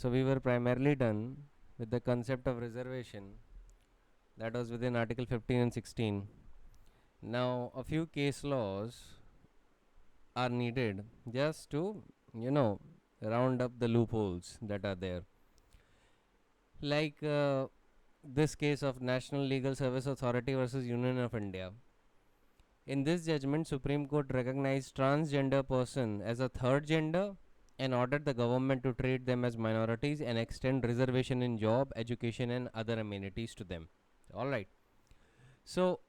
So we were primarily done with the concept of reservation, that was within Article 15 and 16. Now a few case laws are needed just to, you know, round up the loopholes that are there. Like this case of National Legal Service Authority versus Union of India. In this judgment, Supreme Court recognized transgender person as a third gender and ordered the government to treat them as minorities and extend reservation in job, education and other amenities to them. All right. So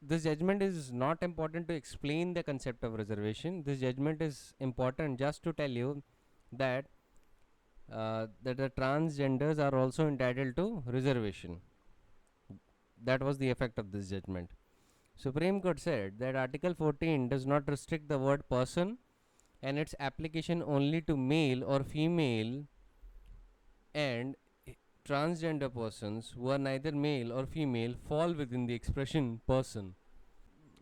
this judgment is not important to explain the concept of reservation. This judgment is important just to tell you that that the transgenders are also entitled to reservation. That was the effect of this judgment. Supreme Court said that Article 14 does not restrict the word person and its application only to male or female and transgender persons who are neither male or female fall within the expression person.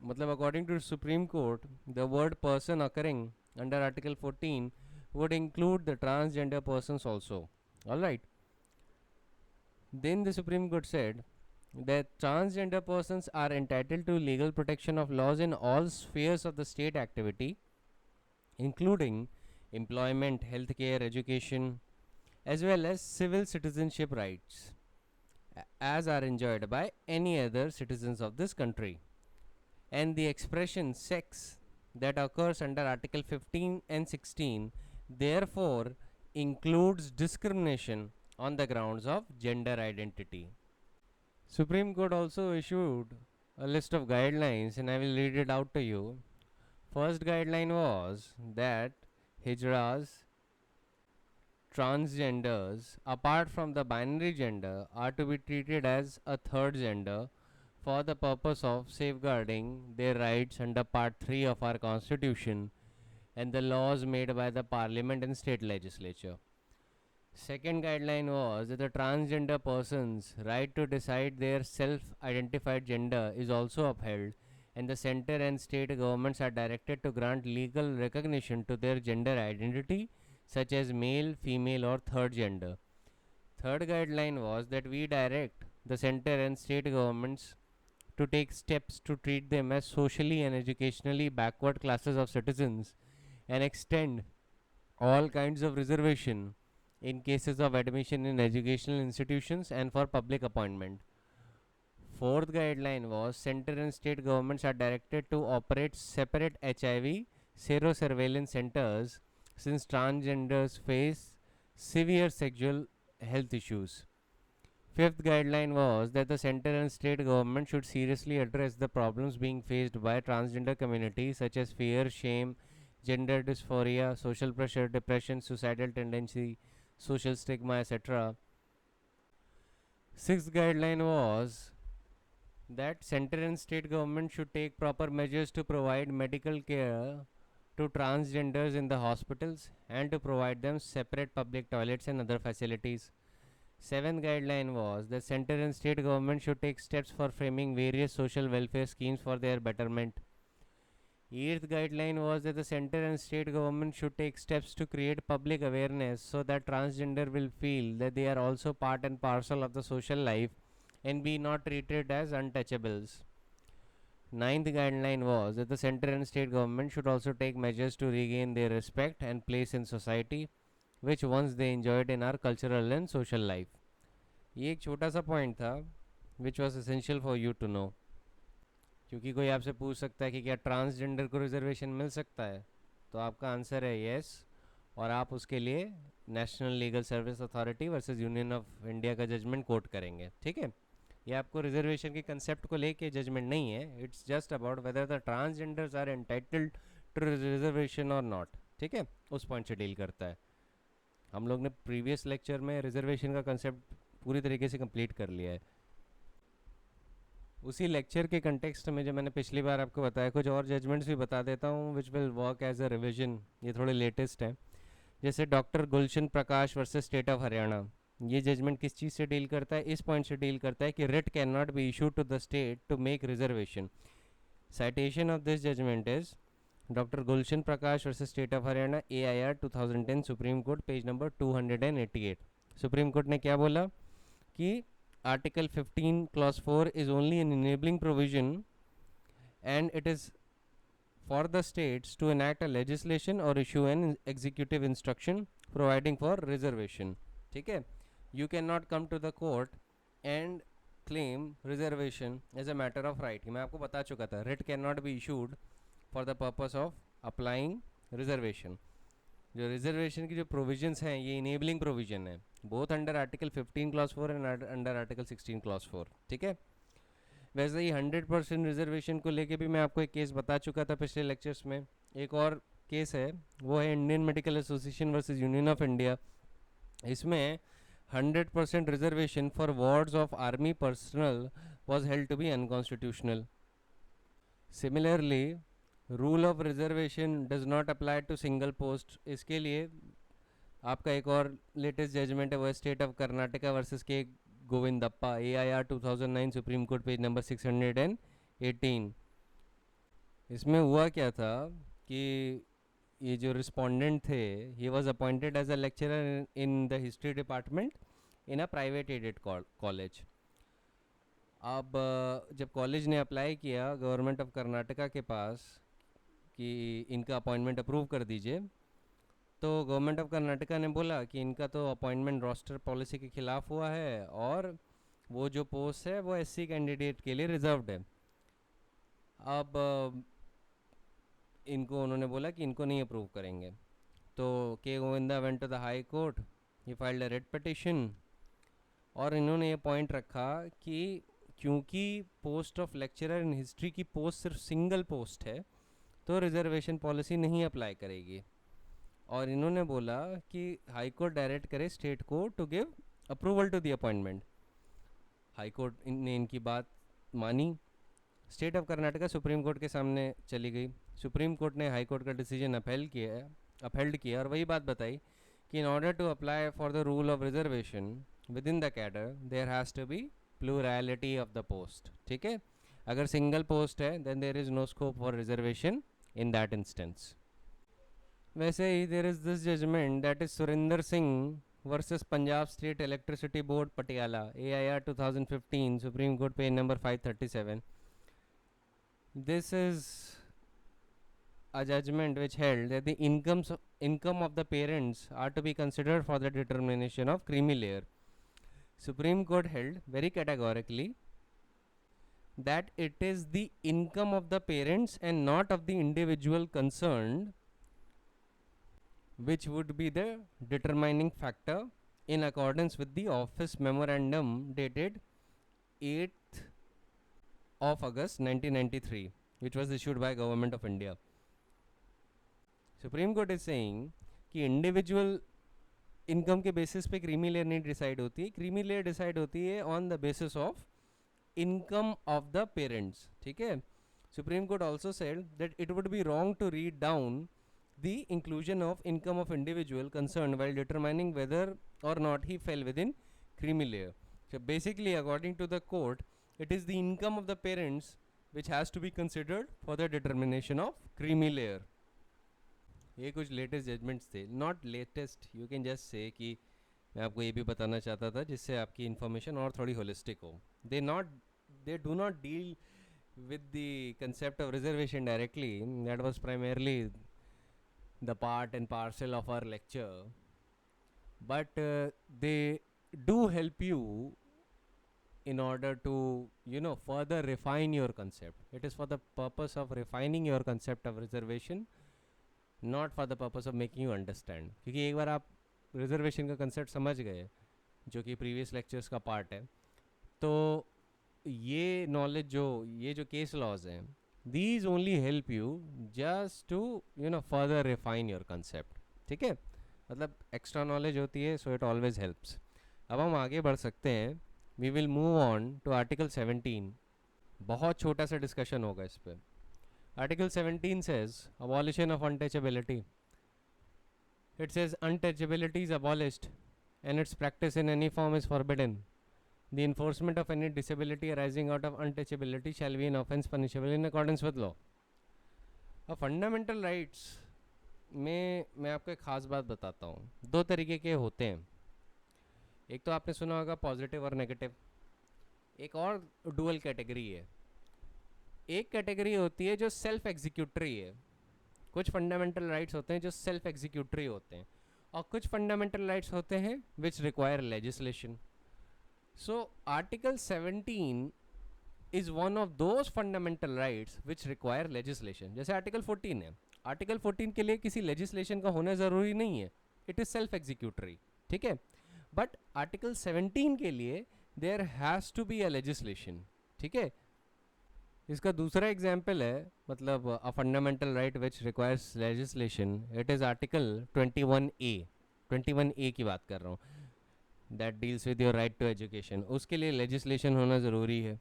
Matlab, according to Supreme Court, the word person occurring under Article 14 would include the transgender persons also. Alright. Then the Supreme Court said that transgender persons are entitled to legal protection of laws in all spheres of the state activity, including employment, healthcare, education, as well as civil citizenship rights, as are enjoyed by any other citizens of this country. And the expression sex that occurs under Article 15 and 16 therefore includes discrimination on the grounds of gender identity. Supreme Court also issued a list of guidelines and I will read it out to you. First guideline was that hijras, transgenders, apart from the binary gender, are to be treated as a third gender for the purpose of safeguarding their rights under Part 3 of our Constitution and the laws made by the Parliament and state legislature. Second guideline was that the transgender person's right to decide their self-identified gender is also upheld, and the center and state governments are directed to grant legal recognition to their gender identity, such as male, female or third gender. Third guideline was that we direct the center and state governments to take steps to treat them as socially and educationally backward classes of citizens and extend all kinds of reservation in cases of admission in educational institutions and for public appointment. Fourth guideline was center and state governments are directed to operate separate HIV serosurveillance centers since transgenders face severe sexual health issues. Fifth guideline was that the center and state government should seriously address the problems being faced by transgender communities such as fear, shame, gender dysphoria, social pressure, depression, suicidal tendency, social stigma, etc. Sixth guideline was that center and state government should take proper measures to provide medical care to transgenders in the hospitals and to provide them separate public toilets and other facilities. Seventh guideline was that center and state government should take steps for framing various social welfare schemes for their betterment. Eighth guideline was that the center and state government should take steps to create public awareness so that transgender will feel that they are also part and parcel of the social life and be not treated as untouchables. Ninth guideline was that the center and state government should also take measures to regain their respect and place in society which once they enjoyed in our cultural and social life. ये एक छोटा सा point था which was essential for you to know. क्योंकि कोई आपसे पूछ सकता है कि क्या ट्रांसजेंडर को रिजर्वेशन मिल सकता है, तो आपका आंसर है येस, और आप उसके लिए national legal service authority versus union of India का जजमेंट कोट करेंगे. ठीक है, ये आपको रिजर्वेशन के कंसेप्ट को लेके जजमेंट नहीं है, it's just about whether the transgenders are entitled to reservation और नॉट. ठीक है, उस पॉइंट से डील करता है. हम लोग ने प्रीवियस लेक्चर में रिजर्वेशन का कंसेप्ट पूरी तरीके से कंप्लीट कर लिया है. उसी लेक्चर के कंटेक्स्ट में जो मैंने पिछली बार आपको बताया, कुछ और जजमेंट्स भी बता देता हूँ which will work as a revision. ये थोड़े लेटेस्ट हैं. जैसे doctor Gulshan Prakash versus state of Haryana, ये जजमेंट किस चीज़ से डील करता है? इस पॉइंट से डील करता है कि writ can not be issued to the state to make reservation. Citation of this judgement is doctor Gulshan Prakash versus state of Haryana, AIR 2010, supreme court, page number 288. Supreme court ने क्या बोला कि article 15 clause 4 is only an enabling provision and it is for the states to enact a legislation or issue an executive instruction providing for reservation. ठीक है, you cannot come to the court and claim reservation as a matter of right. मैं आपको बता चुका था, writ cannot be issued for the purpose of applying reservation. जो reservation की जो प्रोविजंस हैं ये इनेबलिंग प्रोविजन है, both under article 15 clause 4 and under article 16 clause 4. ठीक है, वैसे ही 100% रिजर्वेशन को लेके भी मैं आपको एक केस बता चुका था पिछले लेक्चर्स में. एक और केस है, वो है Indian medical association versus union of India. इसमें 100% reservation for wards of army personnel was held to be unconstitutional. Similarly rule of reservation does not apply to single post. इसके लिए आपका एक और लेटेस्ट जजमेंट है, वो स्टेट ऑफ कर्नाटका वर्सेस के Govindappa, AIR 2009, supreme court, page number 618. इसमें हुआ क्या था कि ये जो रिस्पोंडेंट थे, he was appointed as a lecturer in the history department in a private aided college. अब जब कॉलेज ने अप्लाई किया गवर्नमेंट ऑफ कर्नाटका के पास कि इनका अपॉइंटमेंट अप्रूव कर दीजिए, तो गवर्नमेंट ऑफ कर्नाटका ने बोला कि इनका तो अपॉइंटमेंट रोस्टर पॉलिसी के खिलाफ हुआ है और वो जो पोस्ट है वो SC कैंडिडेट के लिए रिजर्व्ड है. अब इनको उन्होंने बोला कि इनको नहीं अप्रूव करेंगे. तो K Govinda went to the high court, he filed a writ petition और इन्होंने ये पॉइंट रखा कि क्योंकि post of lecturer in history की पोस्ट सिर्फ सिंगल पोस्ट है तो रिजर्वेशन पॉलिसी नहीं अप्लाई करेगी. और इन्होंने बोला कि हाई कोर्ट डायरेक्ट करे स्टेट को to give approval to the appointment. High court ने इनकी बात मानी. State of Karnataka supreme court के सामने चली गई. सुप्रीम कोर्ट ने हाई कोर्ट का डिसीजन अपहेल्ड किया और वही बात बताई कि in order to apply for the rule of reservation within the cadre there has to be plurality of the post. ठीक है, अगर सिंगल पोस्ट है then there is no scope for reservation in that instance. वैसे ही there is this judgment that is Surendra Singh versus Punjab state electricity board Patiala, AIR 2015, supreme court, page number 537. This is a judgment which held that the income of the parents are to be considered for the determination of creamy layer. Supreme Court held very categorically that it is the income of the parents and not of the individual concerned which would be the determining factor in accordance with the office memorandum dated 8th of August 1993, which was issued by Government of India. Supreme Court is saying कि individual income के basis पे creamy layer नहीं decide होती. Creamy layer decide होती है on the basis of income of the parents. ठीक है, supreme court also said that it would be wrong to read down the inclusion of income of individual concerned while determining whether or not he fell within creamy layer. So basically according to the court it is the income of the parents which has to be considered for the determination of creamy layer. ये कुछ latest judgements थे, not latest, you can just say कि मैं आपको ये भी बताना चाहता था जिससे आपकी इन्फॉर्मेशन और थोड़ी होलिस्टिक हो. They do not deal with the concept of reservation directly. That was primarily the part and parcel of our lecture, but they do help you in order to further refine your concept. It is for the purpose of refining your concept of reservation, not for the purpose of making you understand. क्योंकि एक बार आप reservation का concept समझ गए जो कि previous lectures का part है, तो ये नॉलेज ये जो केस लॉज हैं, these only help you just to further refine your concept. ठीक है, मतलब एक्स्ट्रा नॉलेज होती है, सो इट ऑलवेज हेल्प्स. अब हम आगे बढ़ सकते हैं. We will move on to article 17. बहुत छोटा सा डिस्कशन होगा इस पर. Article 17 says abolition of untouchability. It says untouchability is abolished and its practice in any form is forbidden. The enforcement of any disability arising out of untouchability shall be an offence punishable in accordance with law. अब fundamental rights में मैं आपको एक ख़ास बात बताता हूँ, दो तरीके के होते हैं। एक तो आपने सुना होगा पॉजिटिव और नेगेटिव, एक और डुअल कैटेगरी है। एक कैटेगरी होती है जो सेल्फ एग्जीक्यूटरी है, कुछ फंडामेंटल राइट्स होते हैं जो सेल्फ एग्जीक्यूटरी होते हैं, और कुछ फंडामेंटल राइट्स होते हैं which require legislation. So article 17 is one of those fundamental rights which require legislation. जैसे आर्टिकल 14 है, आर्टिकल 14 के लिए किसी लेजिस्लेशन का होना ज़रूरी नहीं है, इट इज़ सेल्फ एग्जीक्यूटरी, ठीक है। बट आर्टिकल 17 के लिए there has to be a legislation, ठीक है। इसका दूसरा एग्जाम्पल है, मतलब a fundamental right which requires legislation, it is article 21A। 21A की बात कर रहा हूँ, that deals with your right to education. उसके लिए लेजिस्लेशन होना ज़रूरी है।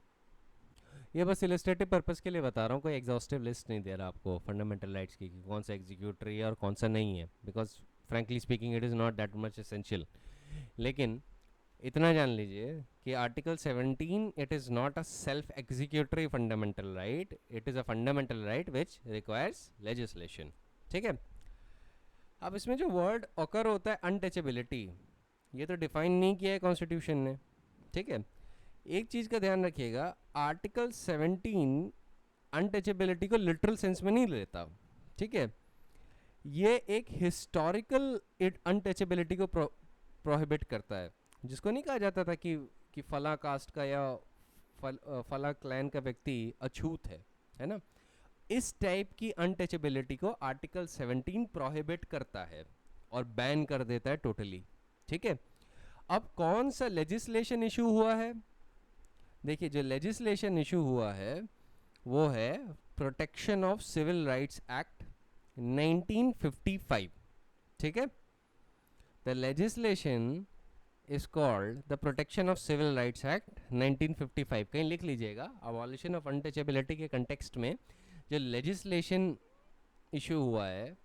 ये बस इलस्ट्रेटिव पर्पस के लिए बता रहा हूँ, कोई एग्जॉस्टिव लिस्ट नहीं दे रहा आपको फंडामेंटल राइट्स की कि कौन सा एग्जीक्यूटरी है और कौन सा नहीं है, because frankly speaking it is not that much essential. लेकिन इतना जान लीजिए कि article 17 it is not a self executory fundamental right, it is a fundamental right which requires legislation, ठीक है। अब इसमें जो वर्ड ऑकर होता है अनटचेबिलिटी, ये तो डिफाइन नहीं किया है कॉन्स्टिट्यूशन ने, ठीक है। एक चीज़ का ध्यान रखिएगा, आर्टिकल 17 अनटचेबिलिटी को लिटरल सेंस में नहीं लेता, ठीक है। ये एक हिस्टोरिकल अनटचेबिलिटी को प्रोहिबिट करता है, जिसको नहीं कहा जाता था कि फला कास्ट का या फला क्लैन का व्यक्ति अछूत है ना। इस टाइप की अनटचेबिलिटी को आर्टिकल 17 प्रोहिबिट करता है और बैन कर देता है टोटली, ठीक है। अब कौन सा लेजिस्लेशन इशू हुआ है, देखिए जो लेजिस्लेशन इशू हुआ है वो है protection of civil rights act 1955, ठीक है। The legislation is called the protection of civil rights act 1955। कहीं लिख लीजिएगा, अबॉलिशन ऑफ अनटचेबिलिटी के कंटेक्स्ट में जो लेजिस्लेशन इशू हुआ है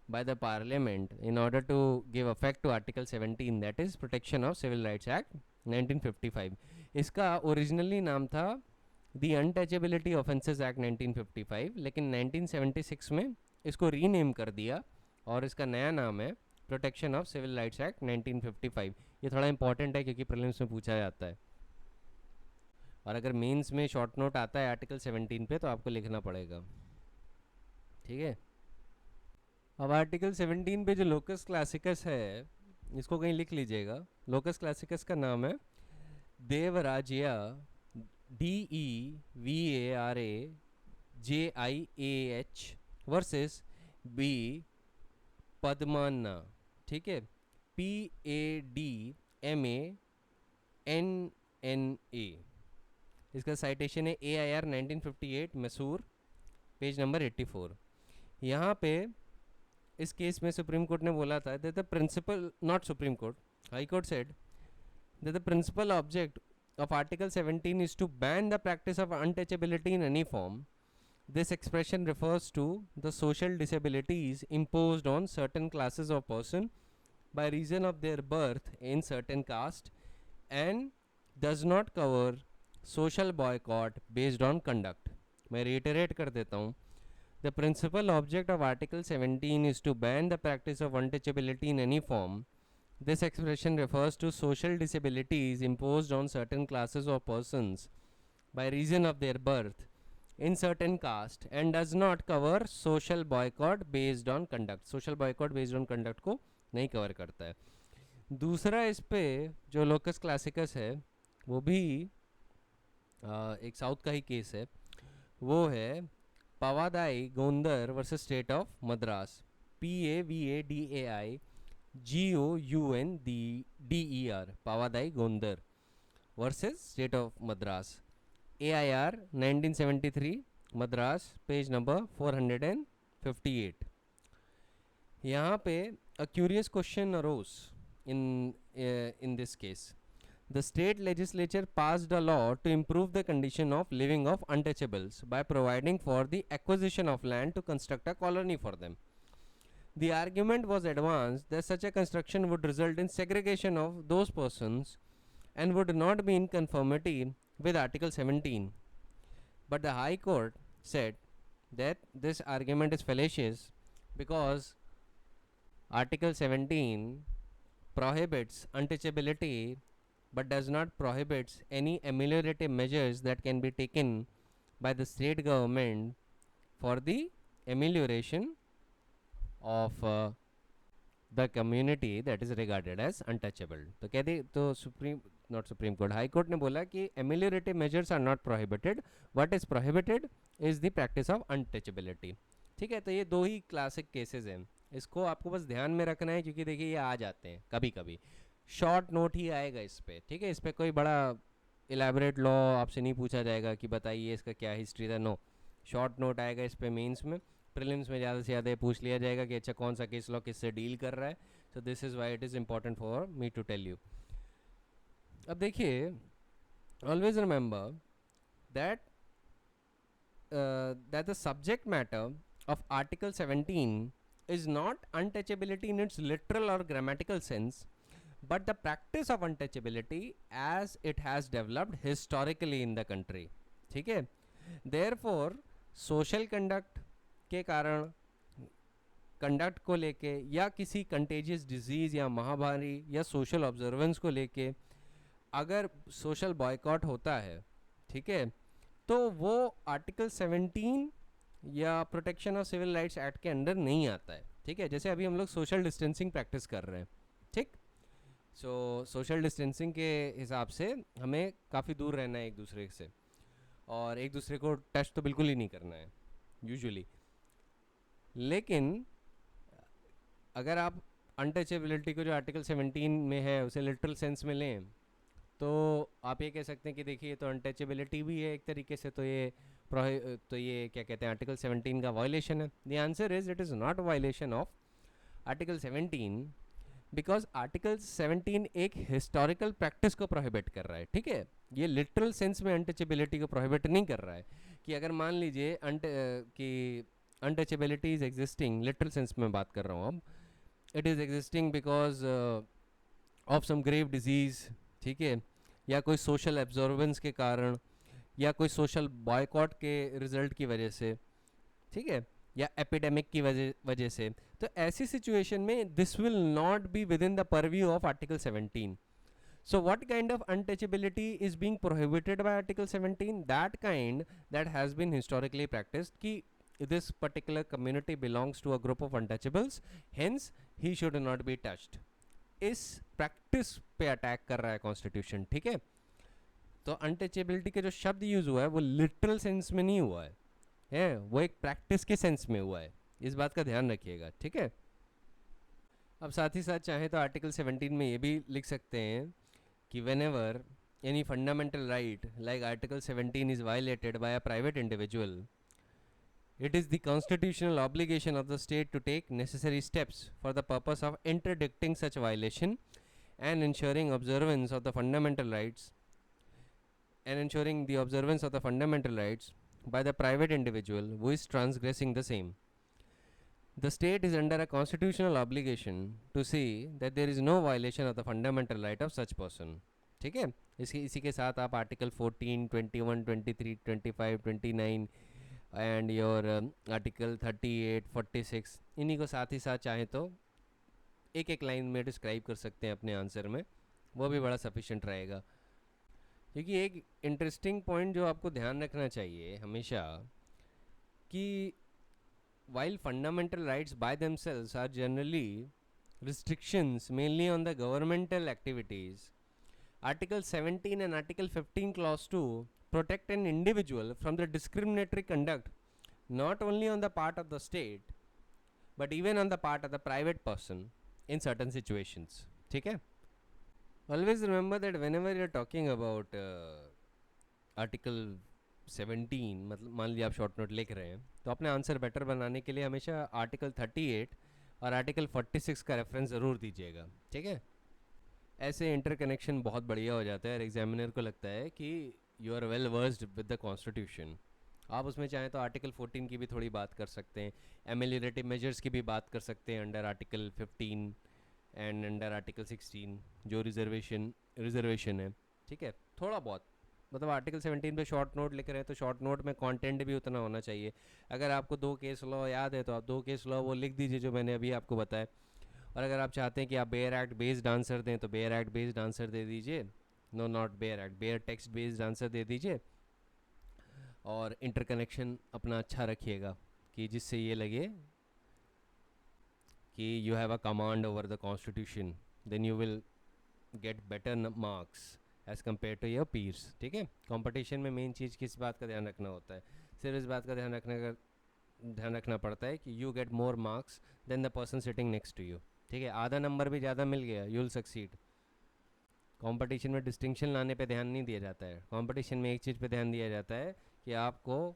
by the parliament in order to give effect to article 17, that is protection of civil rights act 1955। इसका originally नाम था the untouchability offences act 1955, लेकिन 1976 में इसको रीनेम कर दिया और इसका नया नाम है protection of civil rights act 1955। ये थोड़ा इंपॉर्टेंट है क्योंकि प्रीलिम्स में पूछा जाता है, और अगर मेंस में शॉर्ट नोट आता है आर्टिकल 17 पे तो आपको लिखना पड़ेगा, ठीक है। अब आर्टिकल 17 पे जो लोकस क्लासिकस है, इसको कहीं लिख लीजिएगा। लोकस क्लासिकस का नाम है देवराजिया, DEVARAJIAH वर्सेस बी पद्मन्ना, ठीक है, PADMANNA। इसका साइटेशन है AIR 1958 मैसूर, पेज नंबर 84। यहाँ पे इस केस में सुप्रीम कोर्ट ने बोला था that the principal, not supreme court, high court said that the principal object of article 17 is to ban the practice of untouchability in any form. This expression refers to the social disabilities imposed on certain classes of person by reason of their birth in certain caste and does not cover social boycott based on conduct. मैं reiterate कर देता हूँ, the principal object of article 17 is to ban the practice of untouchability in any form. This expression refers to social disabilities imposed on certain classes of persons by reason of their birth in certain caste and does not cover social boycott based on conduct. Social boycott based on conduct को नहीं cover करता है। दूसरा इस पे जो locus क्लासिकस है वो भी एक साउथ का ही केस है, वो है Pavadai Gounder versus state of Madras, PAVADAI GOUNDER, Pavadai Gounder versus state of Madras, AIR 1973 Madras, page number 458। यहाँ पे a curious question arose in this case. The state legislature passed a law to improve the condition of living of untouchables by providing for the acquisition of land to construct a colony for them. The argument was advanced that such a construction would result in segregation of those persons and would not be in conformity with Article 17. But the High Court said that this argument is fallacious because Article 17 prohibits untouchability but does not prohibit any ameliorative measures that can be taken by the state government for the amelioration of the community that is regarded as untouchable. तो कहते तो supreme not supreme court high court ने बोला कि ameliorative measures are not prohibited. What is prohibited is the practice of untouchability. ठीक है, तो ये दो ही क्लासिक केसेस हैं, इसको आपको बस ध्यान में रखना है क्योंकि देखिए ये आ जाते हैं कभी कभी, शॉर्ट नोट ही आएगा इस पर, ठीक है, इस पर कोई बड़ा इलेबोरेट लॉ आपसे नहीं पूछा जाएगा कि बताइए इसका क्या हिस्ट्री था, नो, शॉर्ट नोट आएगा इस पर मेंस में, प्रीलिम्स में ज़्यादा से ज़्यादा पूछ लिया जाएगा कि अच्छा कौन सा केस लॉ किससे डील कर रहा है. So this is why it is important for me to tell you. अब देखिए, always remember that the subject matter of Article 17 is not untouchability in its literal or grammatical sense, but the practice of untouchability as it has developed historically in the country. ठीक है, therefore social conduct के कारण, conduct को लेके, या किसी contagious disease या महामारी या सोशल ऑब्जर्वेंस को लेके अगर सोशल बॉयकॉट होता है, ठीक है, तो वो आर्टिकल 17 या protection of civil rights act के अंडर नहीं आता है. ठीक है, जैसे अभी हम लोग सोशल डिस्टेंसिंग प्रैक्टिस कर रहे हैं, ठीक, सो सोशल डिस्टेंसिंग के हिसाब से हमें काफ़ी दूर रहना है एक दूसरे से, और एक दूसरे को टच तो बिल्कुल ही नहीं करना है यूजुअली. लेकिन अगर आप अनटचेबिलिटी को जो आर्टिकल 17 में है उसे लिटरल सेंस में लें, तो आप ये कह सकते हैं कि देखिए तो अनटचेबिलिटी भी है एक तरीके से, तो ये क्या कहते हैं, आर्टिकल 17 का वायलेशन है. The answer is it is not violation of article 17 because article 17 एक हिस्टोरिकल प्रैक्टिस को प्रोहिबिट कर रहा है. ठीक है, ये लिटरल सेंस में अनटचेबिलिटी को प्रोहिबिट नहीं कर रहा है कि अगर मान लीजिए कि untouchability is existing, literal sense में बात कर रहा हूँ अब, it is existing because of some grave disease, ठीक है, या कोई सोशल एब्जॉर्बेंस के कारण, या कोई सोशल बॉयकॉट के रिजल्ट की वजह से, ठीक है, या एपिडेमिक की वजह से, तो ऐसी सिचुएशन में this will not be with in the purview of article 17. So what kind of untouchability is being prohibited by Article 17? That kind that has been historically practiced कि this particular community belongs to a group of untouchables, hence he should not be touched. इस practice पे attack कर रहा है constitution. ठीक है, तो untouchability के जो शब्द यूज हुआ है वो लिटरल सेंस में नहीं हुआ है, वो एक प्रैक्टिस के सेंस में हुआ है, इस बात का ध्यान रखिएगा. ठीक है, अब साथ ही साथ चाहे तो आर्टिकल 17 में ये भी लिख सकते हैं कि whenever any fundamental right like Article 17 is violated by a private individual, it is the constitutional obligation of the state to take necessary steps for the purpose of interdicting such violation and ensuring observance of the fundamental rights by the private individual who is transgressing the same. The state is under a constitutional obligation to see that there is no violation of the fundamental right of such person. ठीक है, इसी के साथ आप article 14, 21, 23, 25, 29 and your article 38, 46 इन्हीं को साथ ही साथ चाहें तो एक एक लाइन में डिस्क्राइब कर सकते हैं अपने आंसर में, वो भी बड़ा सफिशिएंट रहेगा. क्योंकि एक इंटरेस्टिंग पॉइंट जो आपको ध्यान रखना चाहिए हमेशा कि while fundamental rights by themselves are generally restrictions mainly on the governmental activities, Article 17 and Article 15 Clause 2 protect an individual from the discriminatory conduct not only on the part of the state but even on the part of the private person in certain situations. ठीक है, always remember that whenever you're talking about Article 17, मतलब मान लिया आप short note लिख रहे हैं, तो अपने आंसर बेटर बनाने के लिए हमेशा आर्टिकल 38 और आर्टिकल 46 का रेफरेंस ज़रूर दीजिएगा. ठीक है, ऐसे इंटरकनेक्शन बहुत बढ़िया हो जाता है और एग्जामिनर को लगता है कि you are well versed with the constitution. आप उसमें चाहें तो आर्टिकल 14 की भी थोड़ी बात कर सकते हैं, एमेलियोरेटिव मेजर्स की भी बात कर सकते हैं under article 15 and under article 16 जो रिजर्वेशन है. ठीक है, थोड़ा बहुत मतलब आर्टिकल 17 पे शॉर्ट नोट लिख रहे हैं तो शॉर्ट नोट में कंटेंट भी उतना होना चाहिए। अगर आपको 2 केस लॉ याद है तो आप 2 केस लॉ वो लिख दीजिए जो मैंने अभी आपको बताया। और अगर आप चाहते हैं कि आप बेयर एक्ट बेस्ड आंसर दें तो बेयर एक्ट बेस्ड आंसर दे दीजिए, no not bare act, bare text based answer दे दीजिए। और इंटरकनेक्शन अपना अच्छा रखिएगा कि जिससे ये लगे कि you have a command over the constitution, then you will get better marks as compare to your peers. ठीक है, कंपटीशन में मेन चीज़ किस बात का ध्यान रखना होता है, सिर्फ इस बात का ध्यान रखना पड़ता है कि you get more marks than the person sitting next to you. ठीक है, आधा नंबर भी ज़्यादा मिल गया, यू विल सक्सीड। कंपटीशन में डिस्टिंक्शन लाने पे ध्यान नहीं दिया जाता है, कंपटीशन में एक चीज़ पे ध्यान दिया जाता है कि आपको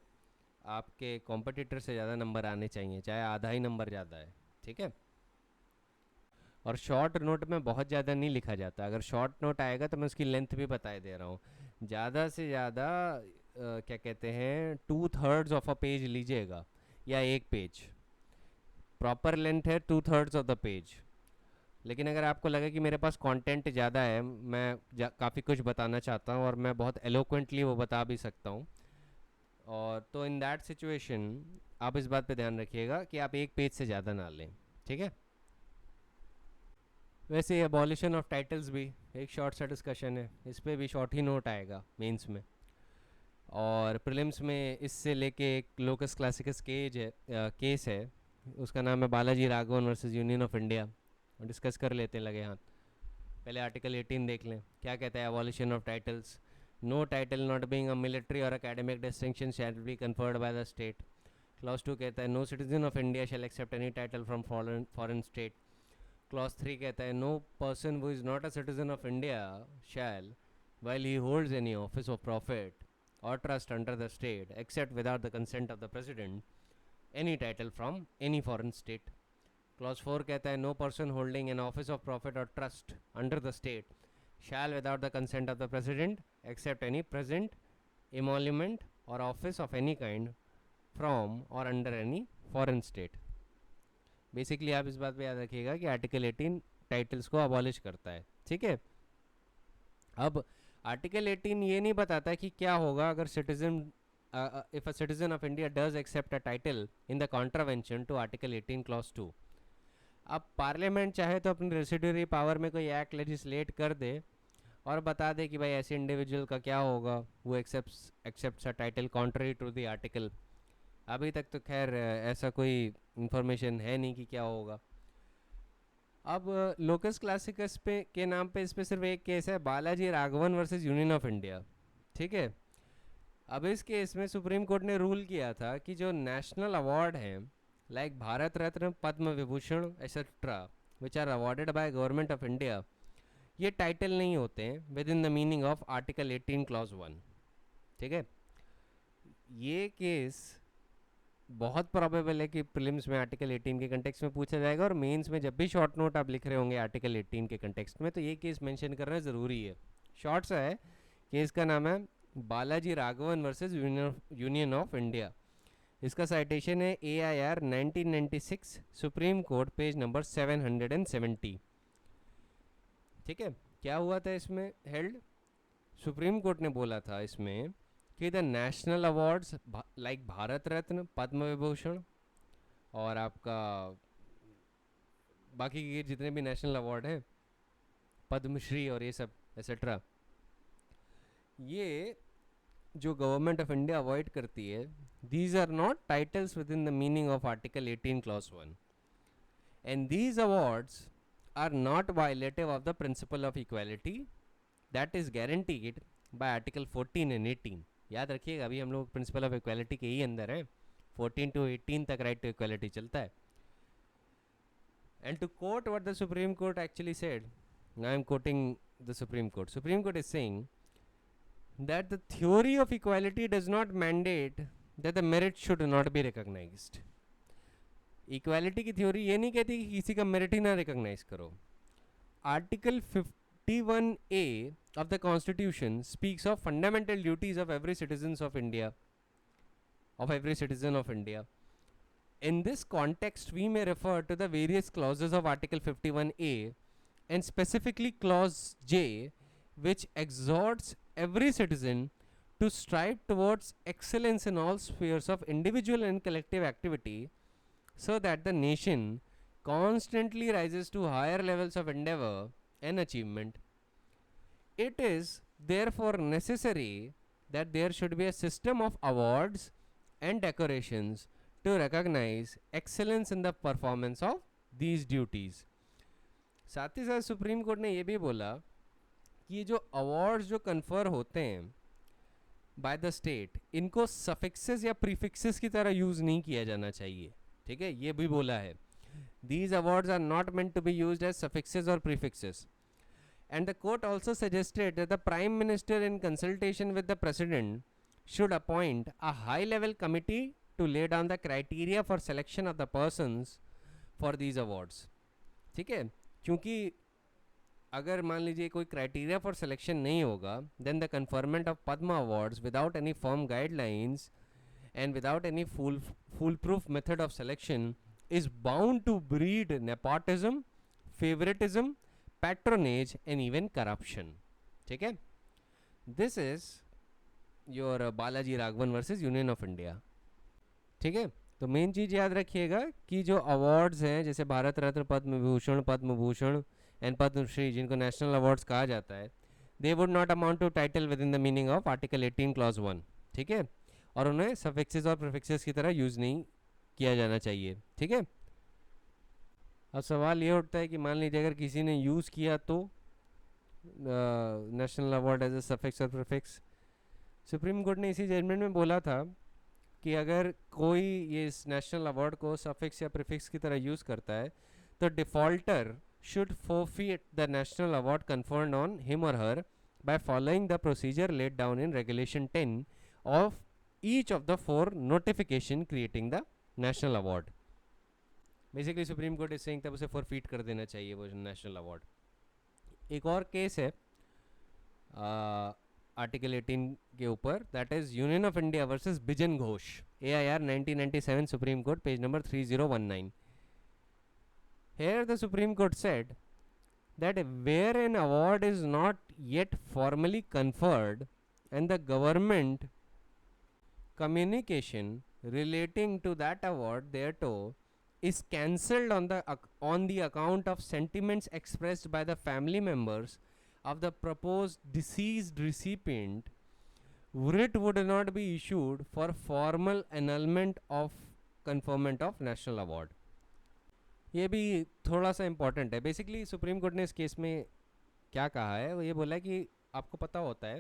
आपके कॉम्पिटिटर से ज़्यादा नंबर आने चाहिए, चाहे आधा ही नंबर ज़्यादा है। ठीक है, और शॉर्ट नोट में बहुत ज़्यादा नहीं लिखा जाता, अगर शॉर्ट नोट आएगा तो मैं उसकी लेंथ भी बता दे रहा हूँ। ज़्यादा से ज़्यादा क्या कहते हैं 2/3 ऑफ अ पेज लीजिएगा या एक पेज, प्रॉपर लेंथ है 2/3 ऑफ द पेज। लेकिन अगर आपको लगे कि मेरे पास कंटेंट ज़्यादा है, मैं काफ़ी कुछ बताना चाहता हूँ और मैं बहुत एलोक्वेंटली वो बता भी सकता हूँ, और तो इन दैट सिचुएशन आप इस बात पे ध्यान रखिएगा कि आप एक पेज से ज़्यादा ना लें। ठीक है, वैसे एबॉलिशन ऑफ टाइटल्स भी एक शॉर्ट सा डिस्कशन है, इस पर भी शॉर्ट ही नोट आएगा मेंस में, और प्रीलिम्स में इससे लेके एक लोकस क्लासिकस केस है, उसका नाम है Balaji Raghavan versus union of India, discuss कर लेते हैं लगे हाथ। पहले आर्टिकल 18 देख लें, क्या कहता है abolition of titles. No title not being a military और academic distinction shall be conferred by the state. Clause 2 कहता है no citizen of India shall accept any title from foreign state. Clause 3 कहता है no person who is not a citizen of India shall, while he holds any office of profit or trust under the state, except without the consent of the president, any title from any foreign state. Clause 4 कहता है no person holding an office of profit or trust under the state shall without the consent of the president accept any present, emolument or office of any kind from or under any foreign state. Basically आप इस बात पे याद रखिएगा कि article 18 titles को abolish करता है। ठीक है, अब आर्टिकल 18 ये नहीं बताता कि क्या होगा अगर citizen if a citizen of India does accept a title in the contravention to article 18 clause 2। अब पार्लियामेंट चाहे तो अपनी रेसिड्यूरी पावर में कोई एक्ट लेजिस्लेट कर दे और बता दे कि भाई ऐसे इंडिविजुअल का क्या होगा, वो accepts a title contrary to the article. अभी तक तो खैर ऐसा कोई इंफॉर्मेशन है नहीं कि क्या होगा। अब लोकस क्लासिकस पे के नाम पे इस पे सिर्फ एक केस है, Balaji Raghavan versus union of India. ठीक है, अब इस केस में सुप्रीम कोर्ट ने रूल किया था कि जो नेशनल अवार्ड हैं like Bharat Ratna, Padma Vibhushan etcetera which are awarded by government of India, ये टाइटल नहीं होते हैं within the meaning of article 18 clause 1। ठीक है, ये केस बहुत प्रोबेबल है कि प्रीलिम्स में आर्टिकल 18 के कंटेक्स्ट में पूछा जाएगा, और मेंस में जब भी शॉर्ट नोट आप लिख रहे होंगे आर्टिकल 18 के कंटेक्स्ट में तो ये केस मेंशन करना ज़रूरी है। शॉर्ट सा है, केस का नाम है Balaji Raghavan versus union of India. इसका साइटेशन है AIR 1996 supreme court page number 770। ठीक है, क्या हुआ था इसमें हेल्ड, सुप्रीम कोर्ट ने बोला था इसमें कि the national awards like Bharat Ratna, Padma Vibhushan और आपका बाकी के जितने भी नेशनल अवार्ड हैं, पद्मश्री और ये सब एक्सेट्रा, ये जो गवर्नमेंट ऑफ इंडिया अवॉइड करती है, these are not titles within the meaning of article 18 clause 1, and these awards are not violative of the principle of equality that is guaranteed by article 14 and 18। याद रखिएगा, अभी हम लोग principal of equality के ही अंदर हैं, 14 to 18 तक right to equality चलता है। And to quote what the supreme court actually said, I am quoting the supreme court is saying that the theory of equality does not mandate that the merit should not be recognized. Equality की theory ये नहीं कहती कि किसी का merit ही ना recognise करो। Article 51A of the Constitution speaks of fundamental duties of every citizen of India. In this context, we may refer to the various clauses of Article 51A and specifically Clause J, which exhorts every citizen to strive towards excellence in all spheres of individual and collective activity so that the nation constantly rises to higher levels of endeavor and achievement. It is therefore necessary that there should be a system of awards and decorations to recognize excellence in the performance of these duties. साथ ही साथ supreme court ने ये भी बोला कि ये जो awards जो कन्फर होते हैं बाय द स्टेट, इनको सफिक्सेस या प्रीफिक्सेस की तरह यूज़ नहीं किया जाना चाहिए. ठीक है, ये भी बोला है. These awards are not meant to be used as suffixes or prefixes. And the court also suggested that the Prime Minister, in consultation with the President, should appoint a high-level committee to lay down the criteria for selection of the persons for these awards. ठीक है, क्योंकि अगर मान लीजिए कोई criteria for selection नहीं होगा, then the conferment of Padma awards without any firm guidelines and without any foolproof method of selection is bound to breed nepotism, favoritism, patronage and even corruption. ठीक है, this is your Balaji Raghavan versus union of India. ठीक है, तो main चीज़ याद रखिएगा कि जो awards हैं जैसे भारत रत्न, पद्म विभूषण, पद्म भूषण एंड पद्मश्री, जिनको नेशनल अवार्ड्स कहा जाता है, they would not amount to title within the meaning of article 18 clause 1. ठीक है, और उन्हें सफिक्सेस और प्रीफिक्सेस की तरह यूज़ नहीं किया जाना चाहिए. ठीक है, अब सवाल ये उठता है कि मान लीजिए अगर किसी ने यूज़ किया तो national award as a suffix और प्रीफिक्स. सुप्रीम कोर्ट ने इसी जजमेंट में बोला था कि अगर कोई ये इस नेशनल अवार्ड को सफिक्स या प्रीफिक्स की तरह यूज़ करता है तो defaulter should forfeit the national award conferred on him or her by following the procedure laid down in Regulation 10 of each of the 4 notification creating the national award. Basically Supreme Court is saying तब उसे forfeit कर देना चाहिए वो national award. एक और case है article 18 के ऊपर, that is Union of India versus बिजन Ghosh, AIR 1997, Supreme Court, page number 3019. Here the Supreme Court said that where an award is not yet formally conferred and the government communication relating to that award thereto is cancelled on the account of sentiments expressed by the family members of the proposed deceased recipient, writ would not be issued for formal annulment of conferment of national award. ये भी थोड़ा सा important है. Basically supreme court ने इस case में क्या कहा है, वो ये बोला है कि आपको पता होता है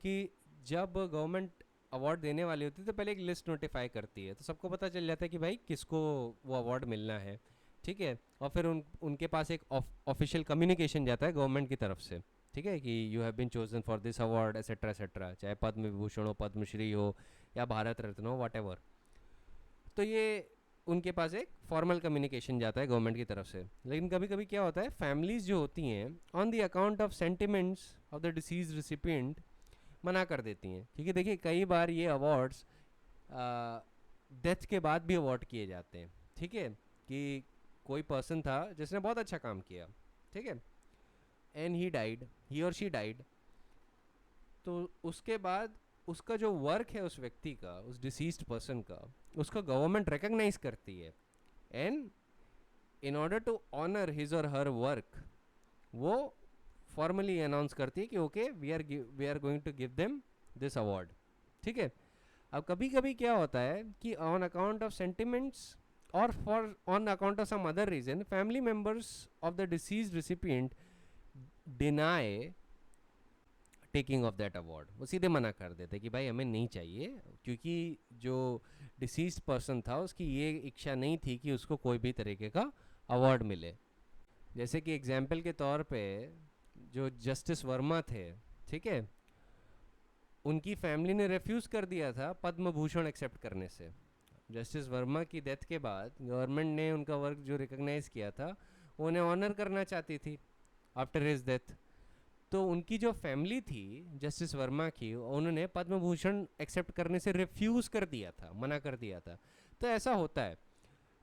कि जब गवर्नमेंट अवार्ड देने वाली होती है तो पहले एक लिस्ट नोटिफाई करती है, तो सबको पता चल जाता है कि भाई किसको वो अवार्ड मिलना है. ठीक है, और फिर उनके पास एक ऑफिशियल कम्युनिकेशन जाता है गवर्नमेंट की तरफ से. ठीक है, कि you have been chosen for this award etcetera etcetera, चाहे पद्म विभूषण हो, पद्मश्री हो या भारत रत्न हो, वॉट एवर. तो ये उनके पास एक फॉर्मल कम्युनिकेशन जाता है गवर्नमेंट की तरफ से. लेकिन कभी कभी क्या होता है, फैमिलीज़ जो होती हैं on the account of sentiments of the disease recipient मना कर देती हैं. क्योंकि देखिए कई बार ये अवार्ड्स डेथ के बाद भी अवार्ड किए जाते हैं. ठीक है, कि कोई पर्सन था जिसने बहुत अच्छा काम किया, ठीक है, एंड ही और शी डाइड, तो उसके बाद उसका जो वर्क है उस व्यक्ति का, उस डिसीज्ड पर्सन का, उसको गवर्नमेंट रिकग्नाइज करती है. And in order to honour his और हर वर्क वो फॉर्मली अनाउंस करती है कि okay we are going to give them this award. ठीक है, अब कभी कभी क्या होता है कि ऑन अकाउंट ऑफ सेंटिमेंट्स और for on account of some other reason family members of the deceased recipient deny taking of that award. वो सीधे मना कर देते कि भाई हमें नहीं चाहिए, क्योंकि जो डिसीज्ड पर्सन था उसकी ये इच्छा नहीं थी कि उसको कोई भी तरीके का अवार्ड मिले. जैसे कि एग्जाम्पल के तौर पे जो जस्टिस वर्मा थे, ठीक है, उनकी फैमिली ने रिफ्यूज़ कर दिया था पद्म भूषण एक्सेप्ट करने से. जस्टिस वर्मा की डेथ के बाद गवर्नमेंट ने उनका वर्क जो रिकग्नाइज किया था उन्हें ऑनर करना चाहती थी आफ्टर हिज डेथ. तो उनकी जो फैमिली थी जस्टिस वर्मा की, उन्होंने पद्म भूषण एक्सेप्ट करने से रिफ्यूज़ कर दिया था, मना कर दिया था. तो ऐसा होता है.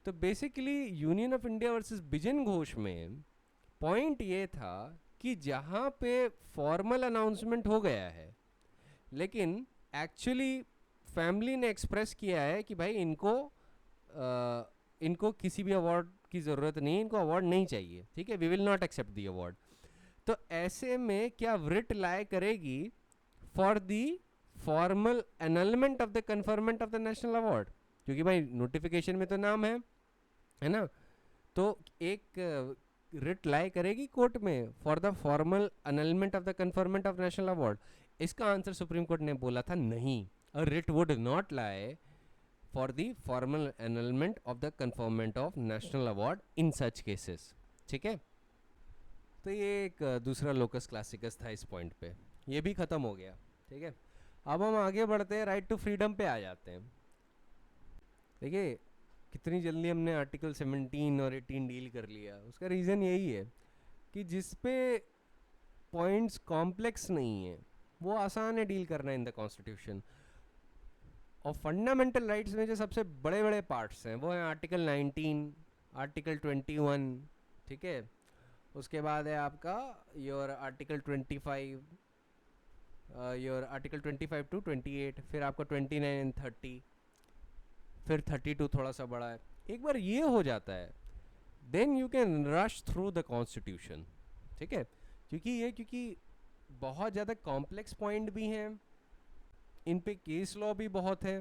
तो basically union of India versus बिजन घोष में पॉइंट ये था कि जहाँ पे फॉर्मल अनाउंसमेंट हो गया है लेकिन एक्चुअली फैमिली ने एक्सप्रेस किया है कि भाई इनको किसी भी अवार्ड की ज़रूरत नहीं, इनको अवार्ड नहीं चाहिए, ठीक है, we will not accept the award. तो ऐसे में क्या वृट लाए करेगी for the formal annulment of the conferment of the national award, क्योंकि भाई नोटिफिकेशन में तो नाम है ना, तो एक रिट लाई करेगी कोर्ट में for the formal अनलमेंट of the conferment of national award. इसका आंसर सुप्रीम कोर्ट ने बोला था नहीं, a writ would not lie for the formal annulment of the conferment of national award in such cases, ठीक है। तो ये एक दूसरा लोकस क्लासिकस था इस पॉइंट पे, ये भी ख़त्म हो गया, ठीक है। अब हम आगे बढ़ते हैं, राइट टू फ्रीडम पे आ जाते हैं। देखिए कितनी जल्दी हमने आर्टिकल 17 और 18 डील कर लिया, उसका रीज़न यही है कि जिस पे पॉइंट्स कॉम्प्लेक्स नहीं है वो आसान है डील करना इन द कॉन्स्टिट्यूशन। और फंडामेंटल राइट्स में जो सबसे बड़े बड़े पार्ट्स हैं वो हैं आर्टिकल 19, आर्टिकल 21, ठीक है। उसके बाद है आपका your article 25, your article 25 to 28, फिर आपका 29 एंड 30, फिर 32 थोड़ा सा बड़ा है। एक बार ये हो जाता है then you can rush through the constitution, ठीक है। क्योंकि बहुत ज़्यादा कॉम्प्लेक्स पॉइंट भी हैं, इन पे केस लॉ भी बहुत है,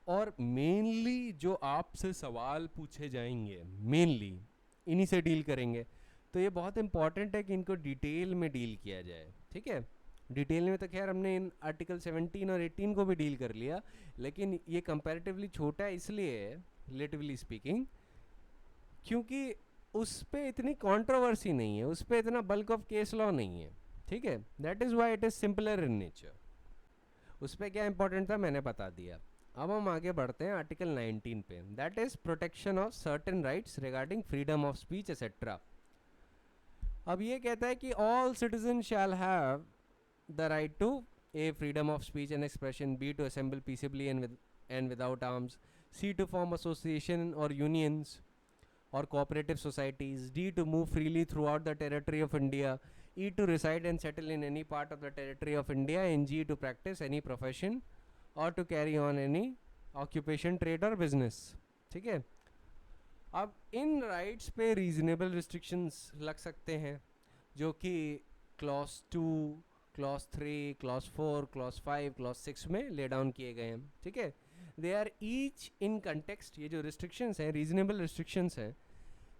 और मेनली जो आपसे सवाल पूछे जाएंगे मेनली इन्हीं से डील करेंगे। तो ये बहुत इंपॉर्टेंट है कि इनको डिटेल में डील किया जाए, ठीक है। डिटेल में तो खैर हमने इन आर्टिकल 17 और 18 को भी डील कर लिया, लेकिन ये कंपैरेटिवली छोटा है इसलिए रिलेटिवली स्पीकिंग, क्योंकि उस पर इतनी कंट्रोवर्सी नहीं है, उस पर इतना बल्क ऑफ केस लॉ नहीं है, ठीक है। That is why it is simpler in nature. उस पर क्या इंपॉर्टेंट था मैंने बता दिया। अब हम आगे बढ़ते हैं आर्टिकल 19 पे, that is protection of certain rights regarding freedom of speech etcetera. अब ये कहता है कि all citizen shall have the right to a freedom of speech and expression, b to assemble peaceably and without arms, c to form association or unions or cooperative societies, d to move freely throughout the territory of India, e to reside and settle in any part of the territory of India, and g to practice any profession or to carry on any occupation, trade or business, ठीक है। अब इन rights पे reasonable restrictions लग सकते हैं जो कि clause 2, clause 3, clause 4, clause 5, clause 6 में ले डाउन किए गए हैं, ठीक है। They are each in context, ये जो रिस्ट्रिक्शंस हैं रीजनेबल रिस्ट्रिक्शंस हैं,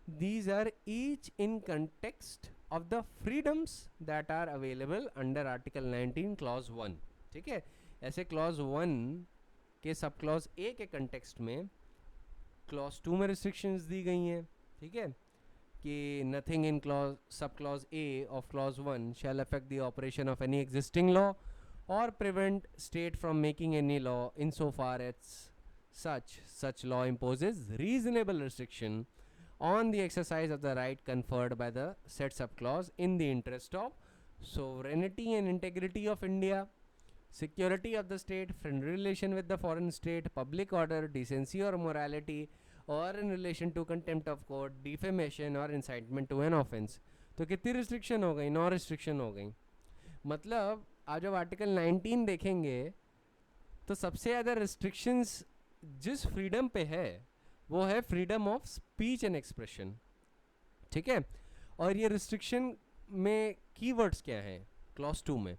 these are each in context of the freedoms that are available under article 19 clause 1, ठीक है। ऐसे क्लॉज 1 के सब क्लॉज ए के कंटेक्स्ट में क्लॉज 2 में रिस्ट्रिक्शंस दी गई हैं, ठीक है, कि nothing in clause sub clause A of clause 1 shall affect the operation of any existing law और prevent state from making any law in so far as such law imposes reasonable restriction on the exercise of the right conferred by the said subclause in the interest of sovereignty and integrity of India, security of the state, friendly relation with the foreign state, public order, decency or morality, or in relation to contempt of court, defamation or incitement to an offense। तो कितनी restriction हो गई? 9 restriction हो गई। मतलब आज जब article 19 देखेंगे तो सबसे ज़्यादा रिस्ट्रिक्शंस जिस फ्रीडम पे है वो है freedom of speech and expression, ठीक है। और ये रिस्ट्रिक्शन में कीवर्ड्स क्या हैं? क्लॉज 2 में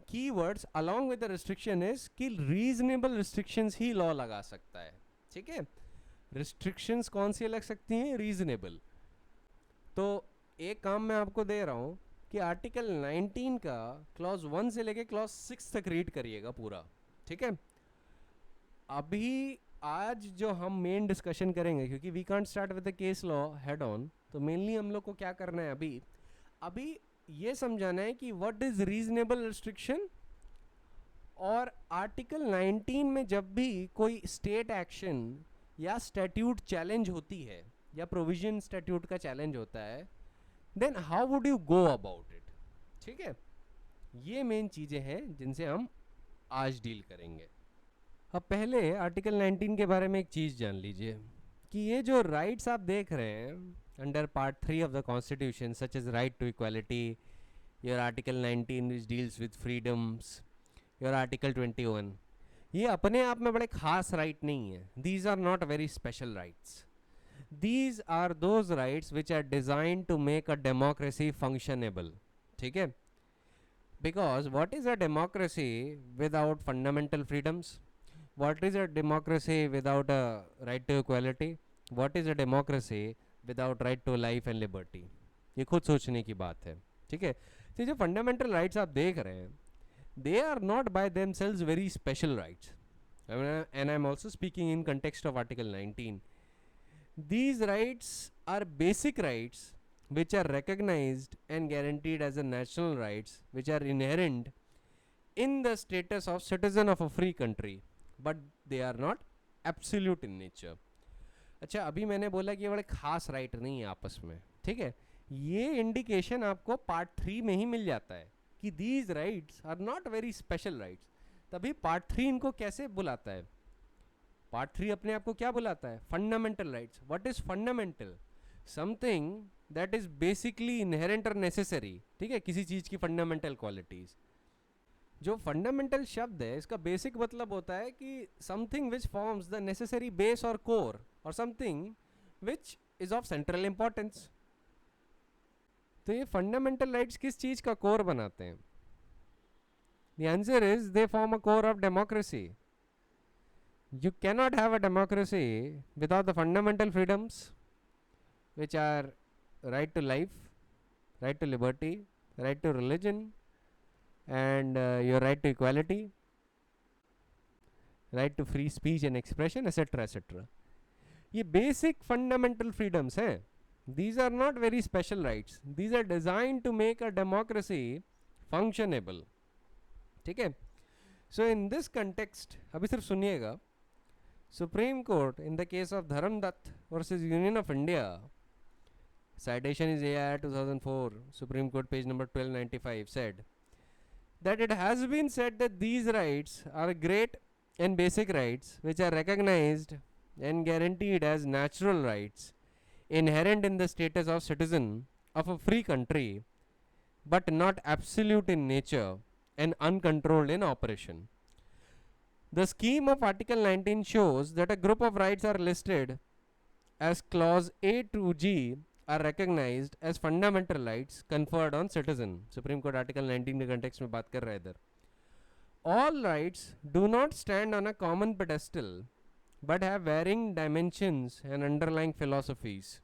keywords along with the restriction is कि रीजनेबल रिस्ट्रिक्शंस ही लॉ लगा सकता है, ठीक है। रिस्ट्रिक्शंस कौन सी लग सकती हैं? रीजनेबल। तो एक काम मैं आपको दे रहा हूँ कि आर्टिकल 19 का क्लॉज 1 से लेके क्लॉज 6 तक रीड करिएगा पूरा, ठीक है। अभी आज जो हम मेन डिस्कशन करेंगे, क्योंकि we can't start with the case law head on, तो मेनली हम लोग को क्या करना है अभी ये समझाना है कि व्हाट इज रीजनेबल रिस्ट्रिक्शन। और आर्टिकल 19 में जब भी कोई स्टेट एक्शन या स्टैट्यूट चैलेंज होती है या प्रोविजन स्टैट्यूट का चैलेंज होता है, then how would you go about it, ठीक है। ये मेन चीज़ें हैं जिनसे हम आज डील करेंगे। अब पहले आर्टिकल 19 के बारे में एक चीज़ जान लीजिए कि ये जो राइट्स आप देख रहे हैं under part 3 of the constitution, such as right to equality, your article 19 which deals with freedoms, your article 21, ये अपने आप में बड़े खास राइट नहीं है. These are not very special rights. These are those rights which are designed to make a democracy functionable. ठीक है? Because what is a democracy without fundamental freedoms? What is a democracy without a right to equality? What is a democracy without right to life and liberty? ये खुद सोचने की बात है. ठीक है? तो जो फंडामेंटल राइट्स आप देख रहे हैं, they are not by themselves very special rights. And I'm also speaking in context of Article 19. These rights are basic rights which are recognized and guaranteed as a national rights which are inherent in the status of citizen of a free country, but they are not absolute in nature. अच्छा, अभी मैंने बोला कि ये बड़े खास right नहीं है आपस में. ठीक है, ये इंडिकेशन आपको पार्ट 3 में ही मिल जाता है कि these rights are not very special rights. तभी पार्ट 3 इनको कैसे बुलाता है? पार्ट 3 अपने आप को क्या बुलाता है? Fundamental rights. What is fundamental? Something that is basically inherent और नेसेसरी. ठीक है, किसी चीज की फंडामेंटल क्वालिटीज. जो फंडामेंटल शब्द है इसका बेसिक मतलब होता है कि something which forms the necessary base और कोर, और something which is of central importance. तो ये फंडामेंटल राइट्स किस चीज का कोर बनाते हैं? The answer is they form a core of democracy. You cannot have a democracy without the fundamental freedoms, which are right to life, right to liberty, right to religion, and your right to equality, right to free speech and expression, etc. etc. ये basic fundamental freedoms हैं. These are not very special rights. These are designed to make a democracy functionable. ठीक है? So in this context, अभी सिर्फ सुनिएगा. Supreme Court in the case of Dharamdutt versus Union of India, citation is AIR 2004, Supreme Court page number 1295, said that it has been said that these rights are great and basic rights which are recognized and guaranteed as natural rights inherent in the status of citizen of a free country, but not absolute in nature and uncontrolled in operation. The scheme of Article 19 shows that a group of rights are listed as Clause A to G are recognized as fundamental rights conferred on citizen. Supreme Court Article 19 के context में बात कर रहा है इधर. All rights do not stand on a common pedestal but have varying dimensions and underlying philosophies.